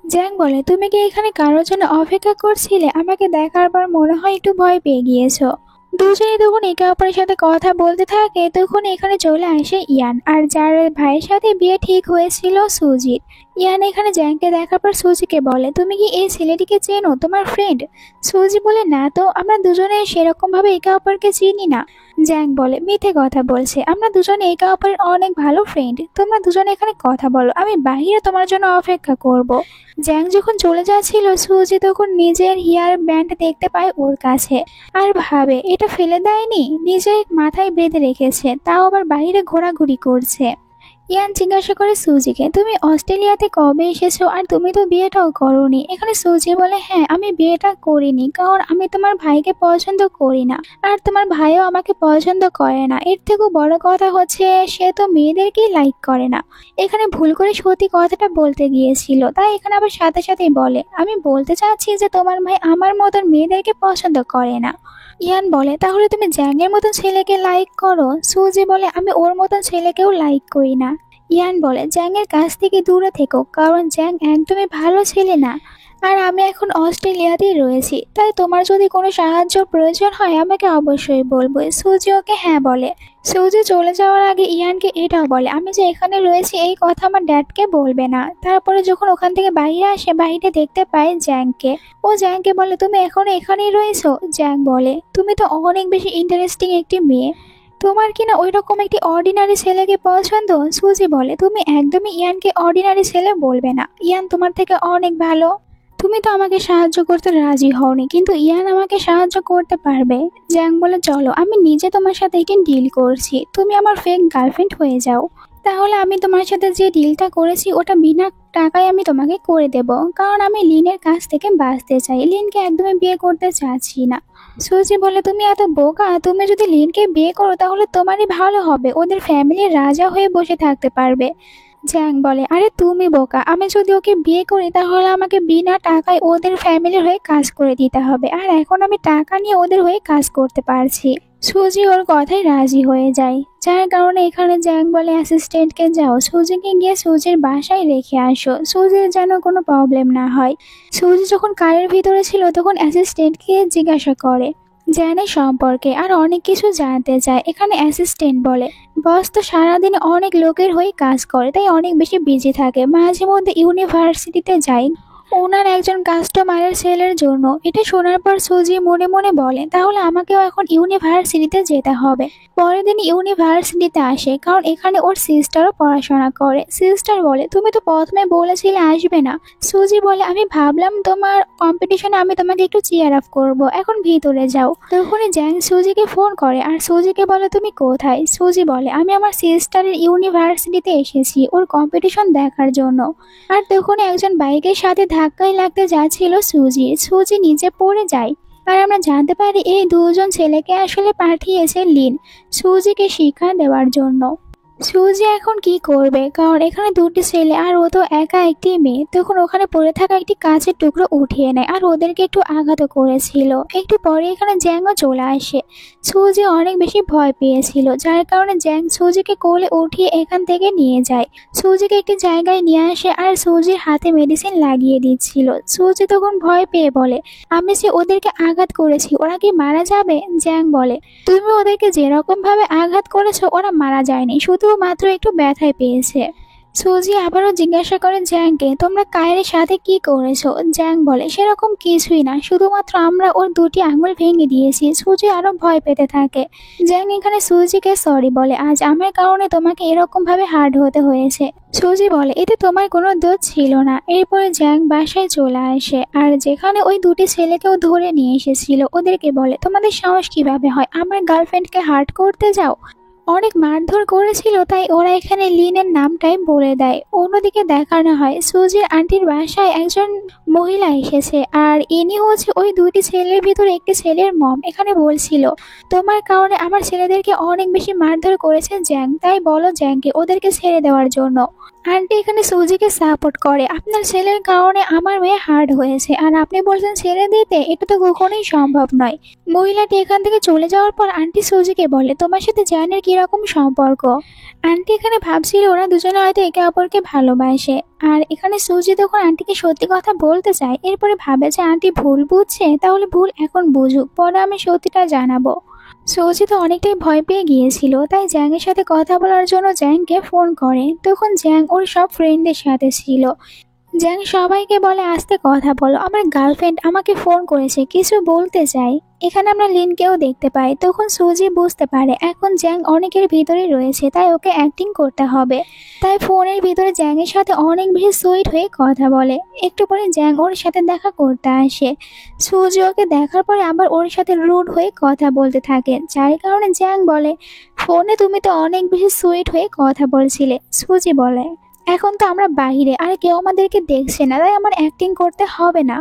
জ্যাং বলে, তুমি কি এখানে কারোর জন্য অপেক্ষা করছিলে? আমাকে দেখার পর মনে হয় একটু ভয় পেয়ে গিয়েছো। দুজনে তখন একে অপরের সাথে কথা বলতে থাকে, তখন এখানে চলে আসে ইয়ান, আর যার ভাইয়ের সাথে বিয়ে ঠিক হয়েছিল সুজির। ইয়ান এখানে জ্যাংকে দেখার পর সুজিকে বলে, তুমি কি এই ছেলেটিকে চেনো, তোমার ফ্রেন্ড? সুজি বলে, না তো, আমরা দুজনে সেরকম ভাবে একে অপরকে চিনি না। জ্যাং বলে, মিথ্যে কথা বলছে, আমরা দুজনে একে অপরের অনেক ভালো ফ্রেন্ড। তোমরা দুজনে এখানে কথা বলো, আমি বাইরে তোমার জন্য অপেক্ষা করব। জ্যাং যখন চলে যাচ্ছিল সুজি তখন নিজের হেয়ার ব্যান্ড দেখতে পায় ওর কাছে আর ভাবে, এটা ফেলে দেয়নি, নিজের মাথায় বেঁধে রেখেছে, তাও আবার বাইরে ঘোরাঘুরি করছে। ইয়ান জিজ্ঞাসা করে সুজিকে, তুমি অস্ট্রেলিয়াতে কবে এসেছো আর তুমি তো বিয়েটাও করোনি? এখানে সুজি বলে, হ্যাঁ, আমি বিয়েটা করিনি কারণ আমি তোমার ভাইকে পছন্দ করি না আর তোমার ভাইও আমাকে পছন্দ করে না। এর থেকেও বড় কথা হচ্ছে সে তো মেয়েদেরকেই লাইক করে না। এখানে ভুল করে সত্যি কথাটা বলতে গিয়েছিল, তাই এখানে আবার সাথে সাথেই বলে, আমি বলতে চাচ্ছি যে তোমার ভাই আমার মতন মেয়েদেরকে পছন্দ করে না। ইয়ান বলে, তাহলে তুমি জ্যাংয়ের মতন ছেলেকে লাইক করো? সুজি বলে, আমি ওর মতন ছেলেকেও লাইক করি না। ইয়ান বলে, জ্যাংয়ের কাছ থেকে দূরে থেকো, কারণ জ্যাং একদমই ভালো ছেলে না আর আমি এখন অস্ট্রেলিয়াতেই রয়েছি, তাই তোমার যদি কোনো সাহায্য প্রয়োজন হয় আমাকে অবশ্যই বলবো। সুজি ওকে হ্যাঁ বলে। সুজি চলে যাওয়ার আগে ইয়ানকে এটাও বলে, আমি যে এখানে রয়েছি এই কথা আমার ড্যাডকে বলবে না। তারপরে যখন ওখান থেকে বাইরে আসে, বাইরে দেখতে পায় জ্যাংকে। ও জ্যাংকে বলে, তুমি এখনো এখানেই রয়েছো? জ্যাং বলে, তুমি তো অনেক বেশি ইন্টারেস্টিং একটি মেয়ে, তোমার কিনা ওই রকম একটি অর্ডিনারি ছেলেকে পছন্দ? সুজি বলে, তুমি একদমই ইয়ানকে অর্ডিনারি ছেলে বলবে না, ইয়ান তোমার থেকে অনেক ভালো। তুমি তো আমাকে সাহায্য করতে রাজি হওনি, কিন্তু ইয়ান আমাকে সাহায্য করতে পারবে। জ্যাং বলে, চলো, আমি নিজে তোমার সাথে একে ডিল করছি, তুমি আমার ফেক গার্লফ্রেন্ড হয়ে যাও। তাহলে আমি তোমার সাথে যে ডিলটা করেছি ওটা বিনা টাকায় আমি তোমাকে করে দেব, কারণ আমি লিনের কাছ থেকে বাঁচতে চাই, লিনকে একদমই বিয়ে করতে চাচ্ছি না। সুজি বলে, তুমি এত বোকা, তুমি যদি লিনকে বিয়ে করো তাহলে তোমারই ভালো হবে, ওদের ফ্যামিলির রাজা হয়ে বসে থাকতে পারবে। জ্যাং বলে, আরে তুমি বোকা, আমি যদি ওকে বিয়ে করি তাহলে আমাকে বিনা টাকায় ওদের ফ্যামিলির হয়ে কাজ করে দিতে হবে, আর এখন আমি টাকা নিয়ে ওদের হয়ে কাজ করতে পারছি। সুজি ওর কথায় রাজি হয়ে যায়, যার কারণে এখানে জ্যাং বলে অ্যাসিস্ট্যান্টকে, যাও সুজিকে গিয়ে সুজির বাসায় রেখে আসো, সুজির যেন কোনো প্রবলেম না হয়। সুজি যখন কারের ভিতরে ছিল তখন অ্যাসিস্ট্যান্টকে জিজ্ঞাসা করে জ্যানের সম্পর্কে আর অনেক কিছু জানতে চায়। এখানে অ্যাসিস্ট্যান্ট বলে, বস তো সারাদিন অনেক লোকের হয়ে কাজ করে তাই অনেক বেশি বিজি থাকে, মাঝে মধ্যে ইউনিভার্সিটিতে যায়, ওনার একজন কাস্টমারের সেলের জন্য। এটা শোনার পর সুজি মনে মনে বলে তাহলে আমাকেও এখন ইউনিভার্সিটিতে যেতে হবে। পরের দিন ইউনিভার্সিটিতে আসে কারণ এখানে ওর সিস্টারও পড়াশোনা করে। সিস্টার বলে তুমি তো প্রথমে বলেছিলে আসবে না। সুজি বলে আমি ভাবলাম তোমার কম্পিটিশনে আমি তোমাকে একটু চিয়ার আপ করবো, এখন ভিতরে যাও। তখনই জ্যাং সুজিকে ফোন করে আর সুজিকে বলে তুমি কোথায়। সুজি বলে আমি আমার সিস্টারের ইউনিভার্সিটিতে এসেছি ওর কম্পিটিশন দেখার জন্য। আর তখন একজন বাইকের সাথে ধাক্কায় লাগতে যাচ্ছিল সুজি। সুজি নিচে পড়ে যায় আর আমরা জানতে পারি এই দুজন ছেলেকে আসলে পাঠিয়েছে লিন সুজিকে শিক্ষা দেওয়ার জন্য। সুজি এখন কি করবে কারণ এখানে দুটি ছেলে আর ও তো একা একটি মেয়ে। তখন ওখানে পড়ে থাকা একটি কাঁচের টুকরো উঠিয়ে নেয় আর ওদেরকে একটু আঘাত করেছিল। একটু পরে এখানে জ্যাংও চলে আসে। সুজি অনেক বেশি ভয় পেয়েছিল যার কারণে জ্যাং সুজিকে কোলে উঠিয়ে এখান থেকে নিয়ে যায়। সুজিকে একটি জায়গায় নিয়ে আসে আর সুজির হাতে মেডিসিন লাগিয়ে দিচ্ছিল। সুজি তখন ভয় পেয়ে বলে আমি যে ওদেরকে আঘাত করেছি ওরা কি মারা যাবে। জ্যাং বলে তুমি ওদেরকে যেরকম ভাবে আঘাত করেছো ওরা মারা যায়নি, শুধুমাত্র একটু ব্যথায় পেয়েছে। সুজি আবারও জিজ্ঞাসা করে জ্যাংকে তোমরা কায়েরের সাথে কি করেছো। জ্যাং বলে সেরকম কিছুই না, শুধুমাত্র আমরা ওর দুটি আঙুল ভেঙে দিয়েছি। সুজি আরো ভয় পেতে থাকে। জ্যাং এখানে সুজিকে সরি বলে আজ আমার কারণে তোমাকে এরকম ভাবে হার্ড হতে হয়েছে। সুজি বলে এতে তোমার কোনো দোষ ছিল না। এরপরে জ্যাং বাসায় চলে আসে আর যেখানে ওই দুটি ছেলেকেও ধরে নিয়ে এসেছিল ওদেরকে বলে তোমাদের সাহস কিভাবে হয় আমার গার্লফ্রেন্ডকে হার্ট করতে যাও। অনেক মারধর করেছিল তাই ওরা এখানে লিনের নামটাই বলে দেয়। অন্যদিকে দেখানো হয় সুজির আন্টির বাসায় একজন মহিলা এসেছে আর ইনি হচ্ছে ওই দুটি ছেলের ভিতরে একটি ছেলের মম। এখানে বলছিল তোমার কারণে আমার ছেলেদেরকে অনেক বেশি মারধর করেছে জ্যাং, তাই বলো জ্যাংকে ওদেরকে ছেড়ে দেওয়ার জন্য। আন্টি এখানে সুজিকে সাপোর্ট করে আপনার ছেলের কারণে আমার মেয়ে হার্ড হয়েছে আর আপনি বলছেন ছেড়ে দিতে, এটা তো কখনোই সম্ভব নয়। মহিলাটি এখান থেকে চলে যাওয়ার পর আন্টি সুজিকে বলে তোমার সাথে জ্যানের কিরকম সম্পর্ক। আন্টি এখানে ভাবছিল ওরা দুজনে হয়তো একে অপরকে ভালোবাসে আর এখানে সুজি তখন আন্টিকে সত্যি কথা বলতে চায়। এরপরে ভাবে যে আন্টি ভুল বুঝছে, তাহলে ভুল এখন বুঝুক, পরে আমি সত্যিটা জানাবো। সুজি তো অনেকটাই ভয় পেয়ে গিয়েছিল তাই জ্যাংয়ের সাথে কথা বলার জন্য জ্যাংকে ফোন করে। তখন জ্যাং ওর সব ফ্রেন্ডদের সাথে ছিল। জ্যাং সবাইকে বলে আস্তে কথা বলো, আমার গার্লফ্রেন্ড আমাকে ফোন করেছে, কিছু বলতে চাই। এখানে আমরা লিনকেও দেখতে পাই। তখন সুজি বুঝতে পারে এখন জ্যাং অনেকের ভিতরে রয়েছে তাই ওকে অ্যাক্টিং করতে হবে। তাই ফোনের ভিতরে জ্যাংয়ের সাথে অনেক বেশি সুইট হয়ে কথা বলে। একটু পরে জ্যাং ওর সাথে দেখা করতে আসে। সুজি ওকে দেখার পরে আবার ওর সাথে রুড হয়ে কথা বলতে থাকে, যার কারণে জ্যাং বলে ফোনে তুমি তো অনেক বেশি সুইট হয়ে কথা বলছিলে। সুজি বলে এখন তো আমরা বাইরে আর কেউ আমাদেরকে দেখছে না তাই আমার অ্যাক্টিং করতে হবে না।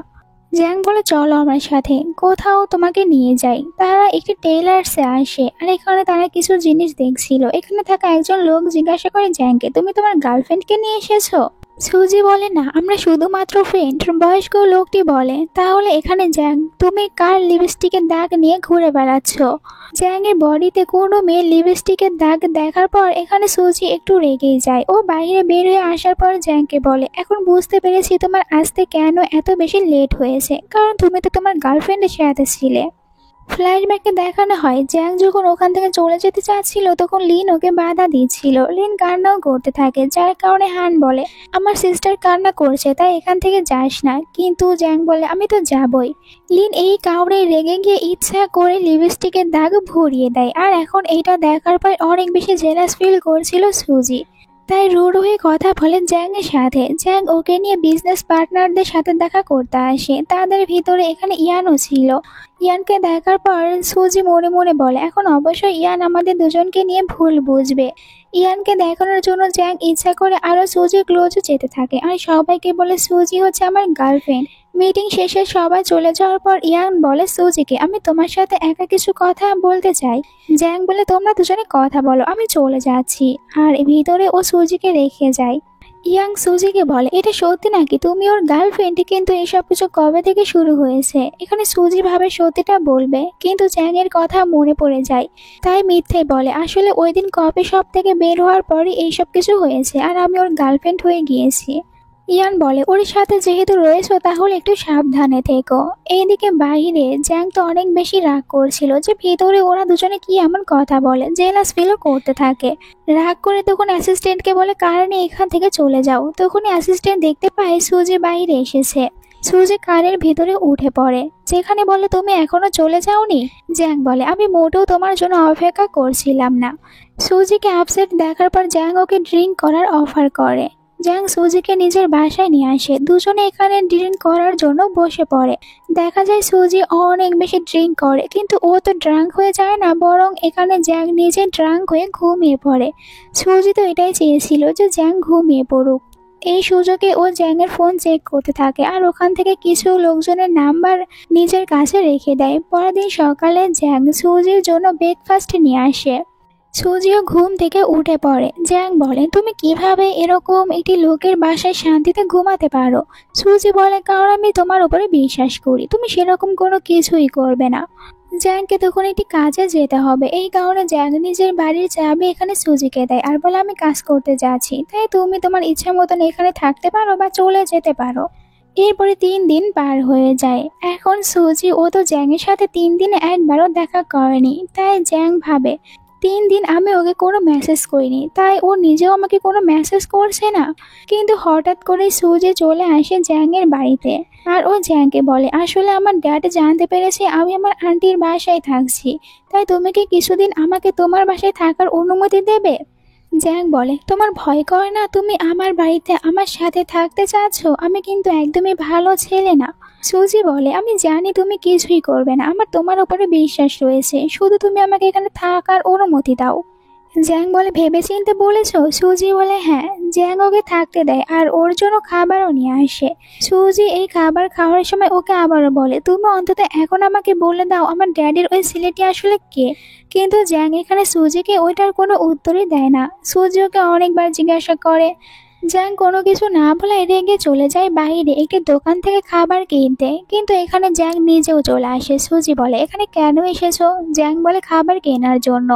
জ্যাং বলে চলো আমার সাথে কোথাও তোমাকে নিয়ে যাই। তারা একটি টেইলার্সে আসে আর এখানে তারা কিছু জিনিস দেখছিল। এখানে থাকা একজন লোক জিজ্ঞাসা করে জ্যাংকে তুমি তোমার গার্লফ্রেন্ডকে নিয়ে এসেছো। সুজি বলে না আমরা শুধুমাত্র ফ্রেন্ড। বয়স্ক লোকটি বলে তাহলে এখানে জ্যাং তুমি কার লিপস্টিকের দাগ নিয়ে ঘুরে বেড়াচ্ছ। জ্যাং এর বডিতে কোনো মেয়ের লিপস্টিকের দাগ দেখার পর এখানে সুজি একটু রেগেই যায়। ও বাইরে বের হয়ে আসার পর জ্যাংকে বলে এখন বুঝতে পেরেছি তোমার আসতে কেন এত বেশি লেট হয়েছে, কারণ তুমি তো তোমার গার্লফ্রেন্ডের সাথে ছিলে। ফ্ল্যাশব্যাকে দেখানো হয় জ্যাং যখন ওখান থেকে চলে যেতে চাচ্ছিল তখন লিন ওকে বাধা দিচ্ছিল। লিন কান্নাও করতে থাকে যার কারণে হান বলে আমার সিস্টার কান্না করছে তাই এখান থেকে যাস না, কিন্তু জ্যাং বলে আমি তো যাবই। লিন এই কাউরে রেগে গিয়ে ইচ্ছা করে লিপস্টিকের দাগ ভরিয়ে দেয় আর এখন এইটা দেখার পর অনেক বেশি জেলাস ফিল করছিল সুজি, তাই রুড হয়ে কথা বলে জ্যাং এর সাথে। জ্যাং ওকে নিয়ে বিজনেস পার্টনারদের সাথে দেখা করতে আসে। তাদের ভিতরে এখানে ইয়ানও ছিল। ইয়ানকে দেখার পর সুজি মনে মনে বলে এখন অবশ্যই ইয়ান আমাদের দুজনকে নিয়ে ভুল বুঝবে। ইয়ানকে দেখানোর জন্য জ্যাং ইচ্ছা করে আরো সুজি ক্লোজে যেতে থাকে আর সবাইকে বলে সুজি হচ্ছে আমার গার্লফ্রেন্ড। মিটিং শেষে সবাই চলে যাওয়ার পর ইয়ান বলে সুজিকে আমি তোমার সাথে একা কিছু কথা বলতে চাই। জ্যাং বলে তোমরা দুজনে কথা বলো আমি চলে যাচ্ছি, আর ভিতরে ও সুজিকে রেখে যায়। ইয়াং সুজিকে বলে এটা সত্যি নাকি তুমি ওর গার্লফ্রেন্ড, কিন্তু এসব কিছু কবে থেকে শুরু হয়েছে। এখানে সুজি ভাবে সত্যিটা বলবে কিন্তু জ্যাং এর কথা মনে পড়ে যায় তাই মিথ্যে বলে আসলে ওই দিন কফি শপ থেকে বের হওয়ার পরই এইসব কিছু হয়েছে আর আমি ওর গার্লফ্রেন্ড হয়ে গিয়েছি। ইয়ান বলে ওর সাথে যেহেতু রয়েছে তাহলে একটু সাবধানে থেকো। এইদিকে বাইরে জ্যাং তো অনেক বেশি রাগ করছিল যে ভিতরে ওরা দুজনে কি এমন কথা বলে, জেলাস ফিলও করতে থাকে। রাগ করে তখন অ্যাসিস্ট্যান্টকে বলে কারণে এখান থেকে চলে যাও। তখনই অ্যাসিস্ট্যান্ট দেখতে পায় সুজি বাইরে এসেছে। সুজি কারের ভিতরে উঠে পড়ে, যেখানে বলে তুমি এখনো চলে যাওনি। জ্যাং বলে আমি মোটেও তোমার জন্য অপেক্ষা করছিলাম না। সুজিকে আপসেট দেখার পর জ্যাং ওকে ড্রিঙ্ক করার অফার করে। জ্যাং সুজিকে নিজের বাসায় নিয়ে আসে, দুজনে এখানে ড্রিঙ্ক করার জন্য বসে পড়ে। দেখা যায় সুজি অনেক বেশি ড্রিঙ্ক করে, কিন্তু ও তো ড্রাঙ্ক হয়ে যায় না, বরং এখানে জ্যাং নিজে ড্রাঙ্ক হয়ে ঘুমিয়ে পড়ে। সুজি তো এটাই চেয়েছিল যে জ্যাং ঘুমিয়ে পড়ুক। এই সুযোগে ও জ্যাংয়ের ফোন চেক করতে থাকে আর ওখান থেকে কিছু লোকজনের নাম্বার নিজের কাছে রেখে দেয়। পরের দিন সকালে জ্যাং সুজির জন্য ব্রেকফাস্ট নিয়ে আসে। সুজিও ঘুম থেকে উঠে পড়ে। জ্যাং বলে তুমি কিভাবে এরকম একটি লোকের বাসায় শান্তিতে ঘুমাতে পারো? সুজি বলে কারণ আমি তোমার উপরে বিশ্বাস করি, তুমি সেরকম কোনো কিছুই করবে না। জ্যাংকে তখন একটি কাজে যেতে হবে, এই কারণে জ্যাং নিজের বাড়ির চাবি এখানে সুজিকে দেয় আর বলে আমি কাজ করতে যাচ্ছি, তাই তুমি তোমার ইচ্ছা মতন এখানে থাকতে পারো বা চলে যেতে পারো। এরপরে 3 দিন পার হয়ে যায়। এখন সুজি ও তো জ্যাংয়ের সাথে 3 দিনে একবারও দেখা করেনি, তাই জ্যাং ভাবে 3 দিন আমি ওকে কোনো মেসেজ করিনি, তাই ও নিজেও আমাকে কোনো মেসেজ করছে না। কিন্তু হঠাৎ করে সুজি চলে আসে জ্যাংয়ের বাড়িতে আর ও জ্যাংকে বলে আসলে আমার ড্যাড জানতে পেরেছে আমি আমার আন্টির বাসায় থাকছি, তাই তুমি কি কিছুদিন আমাকে তোমার বাসায় থাকার অনুমতি দেবে? জ্যাং বলে তোমার ভয় করে না? তুমি আমার বাড়িতে আমার সাথে থাকতে চাচ্ছ? আমি কিন্তু একদমই ভালো ছেলে না। সুজি বলে আমি জানি তুমি কিছুই করবে না, আমার তোমার উপরে বিশ্বাস রয়েছে, শুধু তুমি আমাকে এখানে থাকার অনুমতি দাও। জ্যাং বলে ভেবেচিন্তে বলেছো? সুজি বলে হ্যাঁ। জ্যাং ওকে থাকতে দেয় আর ওর জন্য খাবারও নিয়ে আসে। সুজি এই খাবার খাওয়ার সময় ওকে আবারও বলে তুমি অন্তত এখন আমাকে বলে দাও আমার ড্যাডির ওই ছেলেটি আসলে কে। কিন্তু জ্যাং এখানে সুজিকে ওইটার কোনো উত্তরই দেয় না। সুজি ওকে অনেকবার জিজ্ঞাসা করে। জ্যাং কোনো কিছু না বলে রেগে চলে যায় বাইরে একটি দোকান থেকে খাবার কিনতে, কিন্তু এখানে জ্যাং নিজেও চলে আসে। সুজি বলে এখানে কেন এসেছো? জ্যাং বলে খাবার কেনার জন্য।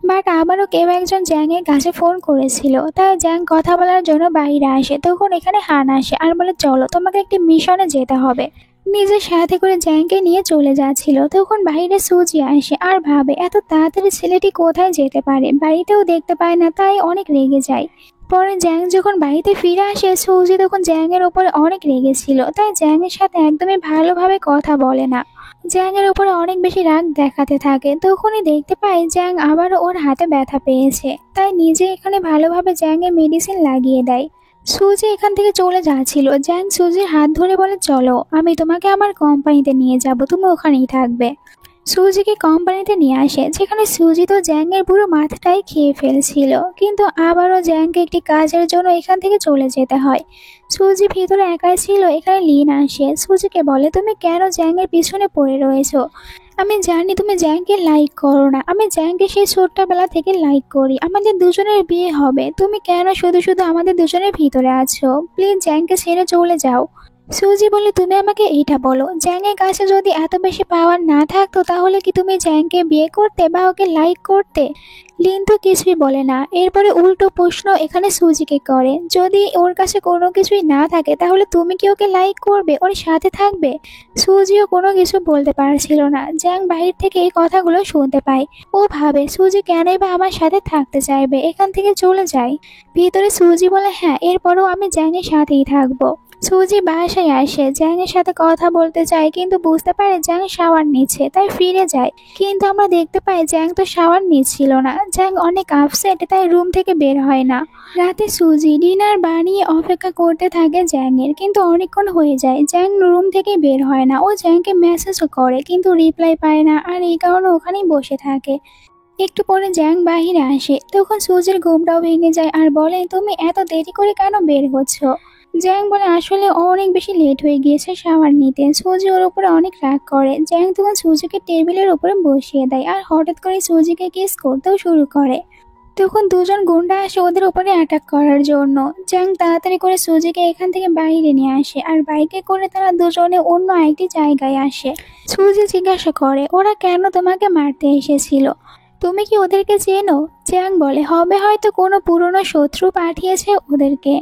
বাট আবারও কেউ একজন জ্যাংয়ের কাছে ফোন করেছিল, তাই জ্যাং কথা বলার জন্য বাইরে আসে। তখন এখানে হান আসে আর বলে চলো তোমাকে একটি মিশনে যেতে হবে। নিজের সাথে করে জ্যাংকে নিয়ে চলে যাচ্ছিল, তখন বাইরে সুজি আসে আর ভাবে এত তাড়াতাড়ি ছেলেটি কোথায় যেতে পারে, বাড়িতেও দেখতে পায় না, তাই অনেক রেগে যায়। পরে জ্যাং যখন বাড়িতে ফিরে আসে সুজি তখন জ্যাংয়ের উপরে অনেক রেগেছিল, তাই জ্যাংয়ের সাথে একদমই ভালোভাবে কথা বলে না। জ্যাংয়ের উপরে অনেক বেশি রাগ দেখাতে থাকে। তখনই দেখতে পায় জ্যাং আবারও ওর হাতে ব্যথা পেয়েছে, তাই নিজে এখানে ভালোভাবে জ্যাংয়ের মেডিসিন লাগিয়ে দেয়। সুজি এখান থেকে চলে যাচ্ছিল, জ্যাং সুজির হাত ধরে বলে চলো আমি তোমাকে আমার কোম্পানিতে নিয়ে যাব, তুমি ওখানেই থাকবে। সুজিকে কোম্পানিতে নিয়ে আসে, যেখানে সুজি তো জ্যাংয়ের পুরো মাথাটাই খেয়ে ফেলছিল, কিন্তু আবারও জ্যাংকে একটি কাজের জন্য এখান থেকে চলে যেতে হয়। সুজি ভিতরে একাই ছিল, এখানে লিন আসে। সুজিকে বলে তুমি কেন জ্যাংয়ের পিছনে পড়ে রয়েছো? আমি জানি তুমি জ্যাংকে লাইক করো না, আমি জ্যাংকে সেই ছোট্টবেলা থেকে লাইক করি, আমাদের দুজনের বিয়ে হবে, তুমি কেন শুধু শুধু আমাদের দুজনের ভিতরে আছো? প্লিজ জ্যাংকে ছেড়ে চলে যাও। সুজি বলে তুমি আমাকে এইটা বলো, জ্যাংয়ের কাছে যদি এত বেশি পাওয়ার না থাকতো তাহলে কি তুমি জ্যাংকে বিয়ে করতে বা ওকে লাইক করতে? লিন তো কিছুই বলে না। এরপরে উল্টো প্রশ্ন এখানে সুজিকে করে, যদি ওর কাছে কোনো কিছুই না থাকে তাহলে তুমি কি ওকে লাইক করবে, ওর সাথে থাকবে? সুজিও কোনো কিছু বলতে পারছিল না। জ্যাং বাইরে থেকে এই কথাগুলো শুনতে পায়। ও ভাবে সুজি কেনই বা আমার সাথে থাকতে চাইবে, এখান থেকে চলে যায়। ভিতরে সুজি বলে হ্যাঁ এরপরও আমি জ্যাংয়ের সাথেই থাকবো। সুজি বাসায় আসে, জ্যাংয়ের সাথে কথা বলতে চায়, কিন্তু বুঝতে পারে জ্যাং শাওয়ার নিচ্ছে, তাই ফিরে যায়। কিন্তু আমরা দেখতে পাই জ্যাং তো শাওয়ার নিচ্ছিল না। জ্যাং অনেক আপসেট, তাই রুম থেকে বের হয় না। রাতে সুজি ডিনার বানিয়ে অপেক্ষা করতে থাকে জ্যাংয়ের, কিন্তু অনেকক্ষণ হয়ে যায় জ্যাং রুম থেকে বের হয় না। ও জ্যাংকে মেসেজও করে কিন্তু রিপ্লাই পায় না, আর এই কারণে ওখানেই বসে থাকে। একটু পরে জ্যাং বাহিরে আসে, তখন সুজির ঘুমটাও ভেঙে যায় আর বলে তুমি এত দেরি করে কেন বের হচ্ছ? জ্যাং বলে আসলে ও অনেক বেশি লেট হয়ে গিয়েছে শাওয়ার নিতে। সুজি ওর উপরে অনেক রাগ করে। জ্যাং তখন সুজিকে টেবিলের উপরে বসিয়ে দেয় আর হঠাৎ করে সুজিকে কিস করতেও শুরু করে। তখন দুজন গুন্ডা আসে ওদের উপরে অ্যাটাক করার জন্য। জ্যাং তাড়াতাড়ি করে সুজিকে এখান থেকে বাইরে নিয়ে আসে আর বাইকে করে তারা দুজনে অন্য একটি জায়গায় আসে। সুজি জিজ্ঞাসা করে ওরা কেন তোমাকে মারতে এসেছিল, তুমি কি ওদেরকে চেনো? জ্যাং বলে হবে হয়তো কোনো পুরনো শত্রু পাঠিয়েছে ওদেরকে।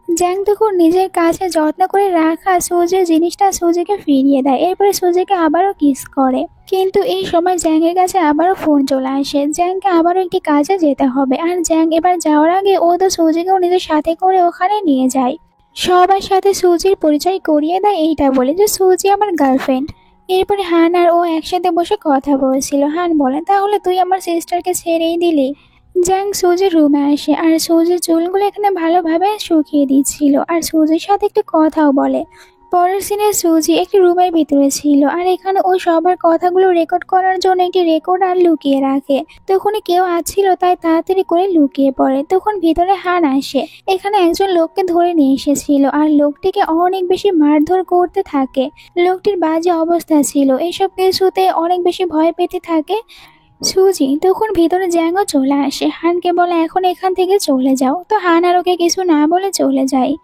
জ্যাং তখন নিজের কাছে যত্ন করে রাখা সুজির জিনিসটা সুজিকে ফিরিয়ে দেয়। এরপরে সুজিকে আবারও কিস করে, কিন্তু এই সময় জ্যাংয়ের কাছে আবারও ফোন চলে আসে। জ্যাংকে আবারও একটি কাজে যেতে হবে, আর জ্যাং এবার যাওয়ার আগে ও তো সুজিকেও নিজের সাথে করে ওখানে নিয়ে যায়। সবার সাথে সুজির পরিচয় করিয়ে দেয় এইটা বলে যে সুজি আমার গার্লফ্রেন্ড। এরপরে হান আর ও একসাথে বসে কথা বলছিল। হান বলে, তাহলে তুই আমার সিস্টারকে ছেড়েই দিলি? জ্যাং সুজির রুমে আসে আর সুজির চুলগুলো এখানে ভালোভাবে শুকিয়ে দিচ্ছিল আর সুজির সাথে একটু কথাও বলে। পরের সিনে সুজি একটি রুমের ভিতরে ছিল আর এখানে ও সবার কথাগুলো রেকর্ড করার জন্য একটি রেকর্ডার লুকিয়ে রাখে। তখন কেউ আসছিল তাই তাড়াতাড়ি করে লুকিয়ে পড়ে। তখন ভিতরে হান আসে। এখানে একজন লোককে ধরে নিয়ে এসেছিল আর লোকটিকে অনেক বেশি মারধর করতে থাকে। লোকটির বাজে অবস্থা ছিল, এসব কিছুতে অনেক বেশি ভয় পেতে থাকে। সুজি তখন ভিতরে জ্যাংও চলে আসে। হানকে বলে, এখন এখান থেকে চলে যাও। তো হান আর ওকে কিছু না বলে চলে যায়।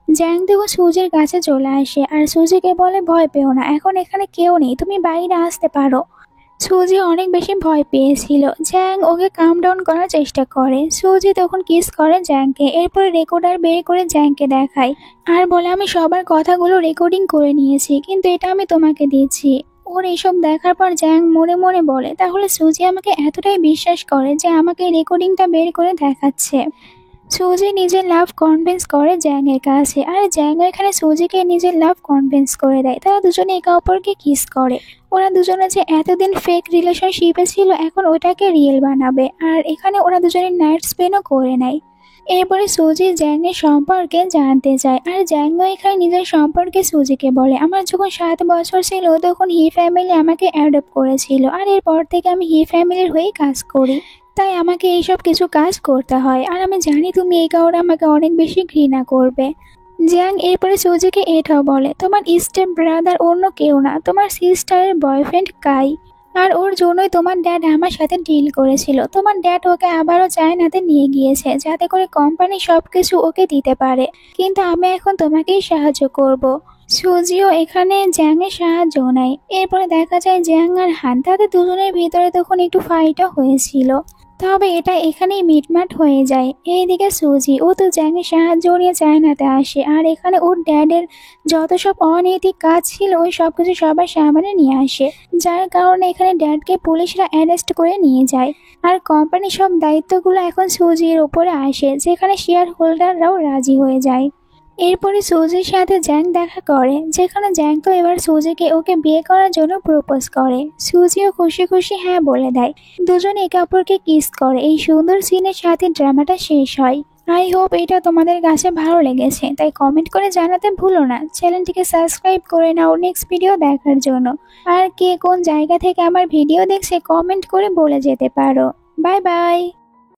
জ্যাং তখন সুজির কাছে চলে আসে আর সুজিকে বলে, ভয় পেও না, এখন এখানে কেউ নেই, তুমি বাইরে আসতে পারো। সুজি অনেক বেশি ভয় পেয়েছিল। জ্যাং ওকে কাম ডাউন করার চেষ্টা করে। সুজি তখন কিস করে জ্যাংকে। এরপরে রেকর্ডার বের করে জ্যাংকে দেখায় আর বলে, আমি সবার কথাগুলো রেকর্ডিং করে নিয়েছি, কিন্তু এটা আমি তোমাকে দিচ্ছি। ওর এসব দেখার পর জ্যাং মনে মনে বলে, তাহলে সুজি আমাকে এতটাই বিশ্বাস করে যে আমাকে রেকর্ডিংটা বের করে দেখাচ্ছে। সুজি নিজের লাভ কনভিন্স করে জ্যাংয়ের কাছে আর জ্যাং এখানে সুজিকে নিজের লাভ কনভিন্স করে দেয়। তারা দুজনে একে অপরকে কিস করে। ওরা দুজনে যে এতদিন ফেক রিলেশনশিপে ছিল এখন ওটাকে রিয়েল বানাবে আর এখানে ওরা দুজনে নাইট স্পেনও করে নেয়। এরপরে সুজি জ্যাংয়ের সম্পর্কে জানতে চায় আর জ্যাংও এখানে নিজের সম্পর্কে সুজিকে বলে, আমার যখন 7 বছর ছিল তখন হি ফ্যামিলি আমাকে অ্যাডপ্ট করেছিল আর এরপর থেকে আমি হি ফ্যামিলির হয়েই কাজ করি, তাই আমাকে এইসব কিছু কাজ করতে হয় আর আমি জানি তুমি এই কারণে আমাকে অনেক বেশি ঘৃণা করবে। জ্যাং এরপরে সুজিকে এটাও বলে, তোমার স্টেপ ব্রাদার অন্য কেউ না, তোমার সিস্টারের বয়ফ্রেন্ড কাই, আর ওর জন্যই তোমার ড্যাড আমার সাথে ডিল করেছিল। তোমার ড্যাড ওকে আবারও চায়নাতে নিয়ে গিয়েছে যাতে করে কোম্পানি সবকিছু ওকে দিতে পারে, কিন্তু আমি এখন তোমাকেই সাহায্য করব। সুজিও এখানে জ্যাংয়ের সাহায্য নেয়। এরপরে দেখা যায় জ্যাং আর হান তাদের দুজনের ভিতরে তখন একটু ফাইটও হয়েছিল, তবে এটা এখানেই মিটমাট হয়ে যায়। এইদিকে সুজি ও তো জ্যাংয়ের সাহায্য নিয়ে চায়নাতে আসে আর এখানে ওর ড্যাডের যত সব অনৈতিক কাজ ছিল ওই সব কিছু সবার সামনে নিয়ে আসে, যার কারণে এখানে ড্যাডকে পুলিশরা অ্যারেস্ট করে নিয়ে যায় আর কোম্পানির সব দায়িত্বগুলো এখন সুজির উপরে আসে, যেখানে শেয়ার হোল্ডাররাও রাজি হয়ে যায়। এরপরে সুজির সাথে জ্যাং দেখা করে, যেখানে জ্যাং তো এবার সুজিকে ওকে বিয়ে করার জন্য প্রপোজ করে। সুজিও খুশি খুশি হ্যাঁ বলে দেয়। দুজনে একে অপরকে কিস করে। এই সুন্দর সিনের সাথে ড্রামাটা শেষ হয়। আই হোপ এটা তোমাদের কাছে ভালো লেগেছে, তাই কমেন্ট করে জানাতে ভুলো না। চ্যানেলটিকে সাবস্ক্রাইব করে নাও নেক্সট ভিডিও দেখার জন্য। আর কে কোন জায়গা থেকে আমার ভিডিও দেখছে কমেন্ট করে বলে যেতে পারো। Bye bye.